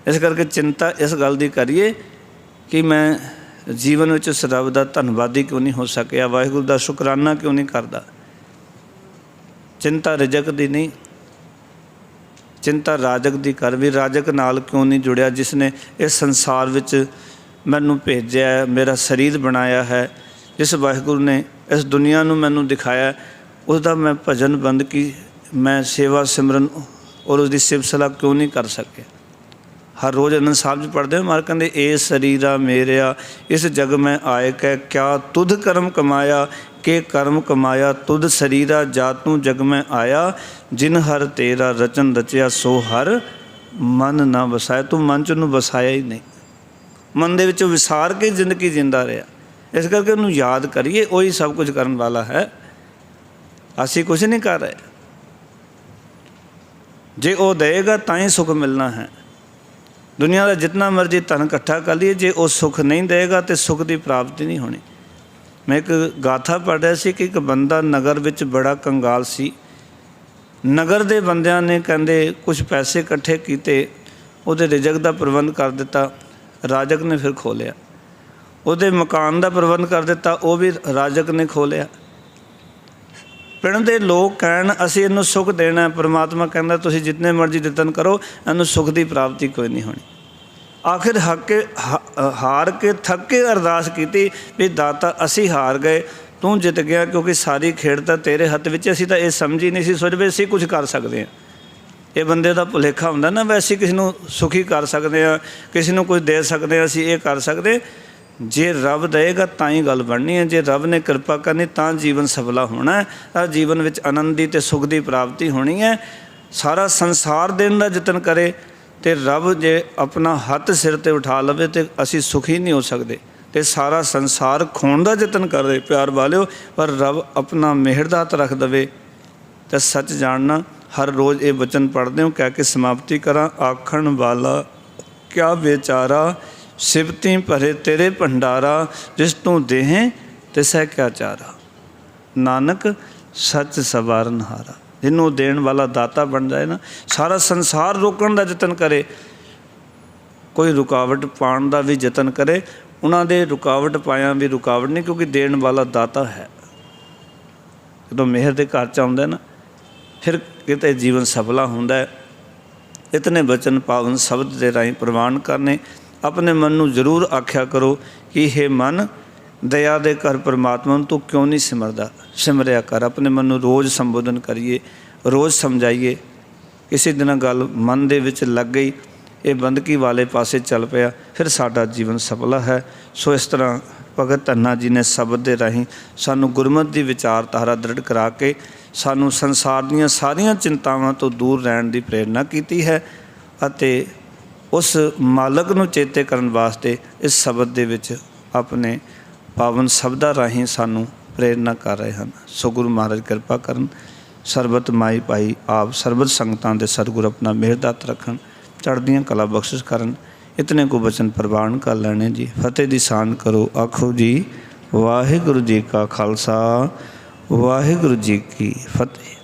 ਇਸ ਕਰਕੇ ਚਿੰਤਾ ਇਸ ਗੱਲ ਦੀ ਕਰੀਏ ਕਿ ਮੈਂ ਜੀਵਨ ਵਿੱਚ ਉਸ ਰੱਬ ਦਾ ਧੰਨਵਾਦੀ ਕਿਉਂ ਨਹੀਂ ਹੋ ਸਕਿਆ, ਵਾਹਿਗੁਰੂ ਦਾ ਸ਼ੁਕਰਾਨਾ ਕਿਉਂ ਨਹੀਂ ਕਰਦਾ। ਚਿੰਤਾ ਰਿਜ਼ਕ ਦੀ ਨਹੀਂ, ਚਿੰਤਾ ਰਾਜਕ ਦੀ ਕਰ। ਵੀ ਰਾਜਕ ਨਾਲ ਕਿਉਂ ਨਹੀਂ ਜੁੜਿਆ, ਜਿਸ ਨੇ ਇਸ ਸੰਸਾਰ ਵਿੱਚ ਮੈਨੂੰ ਭੇਜਿਆ, ਮੇਰਾ ਸਰੀਰ ਬਣਾਇਆ ਹੈ, ਜਿਸ ਵਾਹਿਗੁਰੂ ਨੇ ਇਸ ਦੁਨੀਆ ਨੂੰ ਮੈਨੂੰ ਦਿਖਾਇਆ, ਉਸ ਦਾ ਮੈਂ ਭਜਨ ਬੰਦਗੀ, ਮੈਂ ਸੇਵਾ ਸਿਮਰਨ ਔਰ ਉਸ ਦੀ ਸਿਫਤ ਸਲਾਹ ਕਿਉਂ ਨਹੀਂ ਕਰ ਸਕਿਆ। ਹਰ ਰੋਜ਼ ਆਨੰਦ ਸਾਹਿਬ 'ਚ ਪੜ੍ਹਦੇ ਹੋ, ਮਾਰ ਕਹਿੰਦੇ ਏ ਸਰੀਰਾ ਮੇਰਿਆ ਇਸ ਜਗ ਮੈਂ ਆਏ ਕਹਿ, ਕਿਆ ਤੁਧ ਕਰਮ ਕਮਾਇਆ, ਕਿ ਕਰਮ ਕਮਾਇਆ ਤੁਧ ਸਰੀਰਾ, ਜਾ ਤੂੰ ਜਗ ਮੈਂ ਆਇਆ, ਜਿਨ ਹਰ ਤੇਰਾ ਰਚਨ ਰਚਿਆ, ਸੋ ਹਰ ਮਨ ਨਾ ਵਸਾਇਆ। ਤੂੰ ਮਨ 'ਚ ਉਹਨੂੰ ਵਸਾਇਆ ਹੀ ਨਹੀਂ, ਮਨ ਦੇ ਵਿੱਚੋਂ ਵਿਸਾਰ ਕੇ ਜ਼ਿੰਦਗੀ ਜਿੰਦਾ ਰਿਹਾ। ਇਸ ਕਰਕੇ ਉਹਨੂੰ ਯਾਦ ਕਰੀਏ, ਉਹੀ ਸਭ ਕੁਝ ਕਰਨ ਵਾਲਾ ਹੈ। ਅਸੀਂ ਕੁਝ ਨਹੀਂ ਕਰ ਰਹੇ। ਜੇ ਉਹ ਦੇगा ਤਾਂ ਹੀ ਸੁੱਖ ਮਿਲਣਾ ਹੈ। ਦੁਨੀਆ ਦਾ ਜਿੰਨਾ ਮਰਜ਼ੀ ਧਨ ਇਕੱਠਾ ਕਰ ਲਈਏ, ਜੇ ਉਹ ਸੁੱਖ ਨਹੀਂ ਦੇਗਾ ਤਾਂ ਸੁੱਖ ਦੀ ਪ੍ਰਾਪਤੀ ਨਹੀਂ ਹੋਣੀ। ਮੈਂ ਇੱਕ ਗਾਥਾ ਪੜ੍ਹ ਰਿਹਾ ਸੀ ਕਿ ਇੱਕ ਬੰਦਾ ਨਗਰ ਵਿੱਚ ਬੜਾ ਕੰਗਾਲ ਸੀ। ਨਗਰ ਦੇ ਬੰਦਿਆਂ ਨੇ ਕਹਿੰਦੇ ਕੁਝ ਪੈਸੇ ਇਕੱਠੇ ਕੀਤੇ, ਉਹਦੇ ਰਿਜ਼ਕ ਦਾ ਪ੍ਰਬੰਧ ਕਰ ਦਿੱਤਾ, ਰਾਜਕ ਨੇ ਫਿਰ ਖੋਹ ਲਿਆ। ਉਹਦੇ ਮਕਾਨ ਦਾ ਪ੍ਰਬੰਧ ਕਰ ਦਿੱਤਾ, ਉਹ ਵੀ ਰਾਜਕ ਨੇ ਖੋਹ ਲਿਆ। ਪਿੰਡ ਦੇ ਲੋਕ ਕਹਿਣ ਅਸੀਂ ਇਹਨੂੰ ਸੁੱਖ ਦੇਣਾ, ਪਰਮਾਤਮਾ ਕਹਿੰਦਾ ਤੁਸੀਂ ਜਿੰਨੇ ਮਰਜ਼ੀ ਯਤਨ ਕਰੋ, ਇਹਨੂੰ ਸੁੱਖ ਦੀ ਪ੍ਰਾਪਤੀ ਕੋਈ ਨਹੀਂ ਹੋਣੀ। ਆਖਿਰ ਹਾਰ ਕੇ ਥੱਕ ਕੇ ਅਰਦਾਸ ਕੀਤੀ ਵੀ ਦਾਤਾ ਅਸੀਂ ਹਾਰ ਗਏ, ਤੂੰ ਜਿੱਤ ਗਿਆ, ਕਿਉਂਕਿ ਸਾਰੀ ਖੇਡ ਤਾਂ ਤੇਰੇ ਹੱਥ ਵਿੱਚ। ਅਸੀਂ ਤਾਂ ਇਹ ਸਮਝ ਹੀ ਨਹੀਂ ਸੀ ਸੋਚਦੇ ਅਸੀਂ ਕੁਝ ਕਰ ਸਕਦੇ ਹਾਂ। ਇਹ ਬੰਦੇ ਦਾ ਭੁਲੇਖਾ ਹੁੰਦਾ ਨਾ, ਵੈਸੇ ਕਿਸੇ ਨੂੰ ਸੁਖੀ ਕਰ ਸਕਦੇ ਹਾਂ, ਕਿਸੇ ਨੂੰ ਕੁਝ ਦੇ ਸਕਦੇ ਹਾਂ, ਅਸੀਂ ਇਹ ਕਰ ਸਕਦੇ। ਜੇ ਰੱਬ ਦੇਗਾ ਤਾਂ ਹੀ ਗੱਲ ਬਣਨੀ ਹੈ। ਜੇ ਰੱਬ ਨੇ ਕਿਰਪਾ ਕਰਨੀ ਤਾਂ ਜੀਵਨ ਸਫਲਾ ਹੋਣਾ, ਤਾਂ ਜੀਵਨ ਵਿੱਚ ਆਨੰਦ ਦੀ ਅਤੇ ਸੁੱਖ ਦੀ ਪ੍ਰਾਪਤੀ ਹੋਣੀ ਹੈ। ਸਾਰਾ ਸੰਸਾਰ ਦੇਣ ਦਾ ਯਤਨ ਕਰੇ ਅਤੇ ਰੱਬ ਜੇ ਆਪਣਾ ਹੱਥ ਸਿਰ 'ਤੇ ਉਠਾ ਲਵੇ ਤਾਂ ਅਸੀਂ ਸੁਖੀ ਨਹੀਂ ਹੋ ਸਕਦੇ। ਅਤੇ ਸਾਰਾ ਸੰਸਾਰ ਖੋਣ ਦਾ ਯਤਨ ਕਰਦੇ ਪਿਆਰ ਵਾਲਿਓ, ਪਰ ਰੱਬ ਆਪਣਾ ਮਿਹਰ ਦਾ ਹੱਥ ਰੱਖ ਦੇਵੇ ਤਾਂ ਸੱਚ ਜਾਣਨਾ। ਹਰ ਰੋਜ਼ ਇਹ ਬਚਨ ਪੜ੍ਹਦੇ ਹੋ, ਕਹਿ ਕੇ ਸਮਾਪਤੀ ਕਰਾਂ। ਆਖਣ ਵਾਲਾ ਕਿਆ ਵਿਚਾਰਾ, ਸਿਫਤੀ ਭਰੇ ਤੇਰੇ ਭੰਡਾਰਾ, ਜਿਸ ਤੂੰ ਦੇहें ਤਿਸੈ ਕਿਆ ਚਾਰਾ। ਨਾਨਕ ਸੱਚ ਸਵਾਰਨ ਹਾਰਾ। ਜਿਹਨੂੰ ਦੇਣ ਵਾਲਾ ਦਾਤਾ ਬਣ ਜਾਏ ਨਾ, ਸਾਰਾ ਸੰਸਾਰ ਰੋਕਣ ਦਾ ਯਤਨ ਕਰੇ, ਕੋਈ ਰੁਕਾਵਟ ਪਾਉਣ ਦਾ ਵੀ ਯਤਨ ਕਰੇ, ਉਹਨਾਂ ਦੇ ਰੁਕਾਵਟ ਪਾਇਆ ਵੀ ਰੁਕਾਵਟ ਨਹੀਂ, ਕਿਉਂਕਿ ਦੇਣ ਵਾਲਾ ਦਾਤਾ ਹੈ। ਜਦੋਂ ਮਿਹਰ ਦੇ ਘਰ 'ਚ ਆਉਂਦਾ ਨਾ, ਫਿਰ ਕਿਤੇ ਜੀਵਨ ਸਫਲਾ ਹੁੰਦਾ। ਇਤਨੇ ਬਚਨ ਪਾਵਨ ਸ਼ਬਦ ਦੇ ਰਾਹੀਂ ਪ੍ਰਵਾਨ ਕਰਨੇ। ਆਪਣੇ ਮਨ ਨੂੰ ਜ਼ਰੂਰ ਆਖਿਆ ਕਰੋ ਕਿ ਇਹ ਮਨ ਦਇਆ ਦੇ ਘਰ ਪਰਮਾਤਮਾ ਨੂੰ ਤੂੰ ਕਿਉਂ ਨਹੀਂ ਸਿਮਰਦਾ, ਸਿਮਰਿਆ ਕਰ। ਆਪਣੇ ਮਨ ਨੂੰ ਰੋਜ਼ ਸੰਬੋਧਨ ਕਰੀਏ, ਰੋਜ਼ ਸਮਝਾਈਏ। ਕਿਸੇ ਦਿਨ ਗੱਲ ਮਨ ਦੇ ਵਿੱਚ ਲੱਗ ਗਈ, ਇਹ ਬੰਦਗੀ ਵਾਲੇ ਪਾਸੇ ਚੱਲ ਪਿਆ, ਫਿਰ ਸਾਡਾ ਜੀਵਨ ਸਫਲਾ ਹੈ। ਸੋ ਇਸ ਤਰ੍ਹਾਂ ਭਗਤ ਧੰਨਾ ਜੀ ਨੇ ਸ਼ਬਦ ਦੇ ਰਾਹੀਂ ਸਾਨੂੰ ਗੁਰਮਤਿ ਦੀ ਵਿਚਾਰਧਾਰਾ ਦ੍ਰਿੜ ਕਰਾ ਕੇ ਸਾਨੂੰ ਸੰਸਾਰ ਦੀਆਂ ਸਾਰੀਆਂ ਚਿੰਤਾਵਾਂ ਤੋਂ ਦੂਰ ਰਹਿਣ ਦੀ ਪ੍ਰੇਰਨਾ ਕੀਤੀ ਹੈ, ਅਤੇ ਉਸ ਮਾਲਕ ਨੂੰ ਚੇਤੇ ਕਰਨ ਵਾਸਤੇ ਇਸ ਸ਼ਬਦ ਦੇ ਵਿੱਚ ਆਪਣੇ ਪਾਵਨ ਸ਼ਬਦਾਂ ਰਾਹੀਂ ਸਾਨੂੰ ਪ੍ਰੇਰਨਾ ਕਰ ਰਹੇ ਹਨ। ਸੋ ਗੁਰੂ ਮਹਾਰਾਜ ਕਿਰਪਾ ਕਰਨ। ਸਰਬਤ ਮਾਈ ਭਾਈ ਆਪ ਸਰਬਤ ਸੰਗਤਾਂ ਦੇ ਸਤਿਗੁਰ ਆਪਣਾ ਮਿਹਰ ਦਾ ਹੱਥ ਰੱਖਣ, ਚੜ੍ਹਦੀਆਂ ਕਲਾ ਬਖਸ਼ਿਸ਼ ਕਰਨ। ਇਤਨੇ ਕੋ ਬਚਨ ਪ੍ਰਵਾਨ ਕਰ ਲੈਣੇ ਜੀ। ਫਤਿਹ ਦੀ ਸਾਨ ਕਰੋ, ਆਖੋ ਜੀ ਵਾਹਿਗੁਰੂ ਜੀ ਕਾ ਖਾਲਸਾ, ਵਾਹਿਗੁਰੂ ਜੀ ਕੀ ਫਤਿਹ।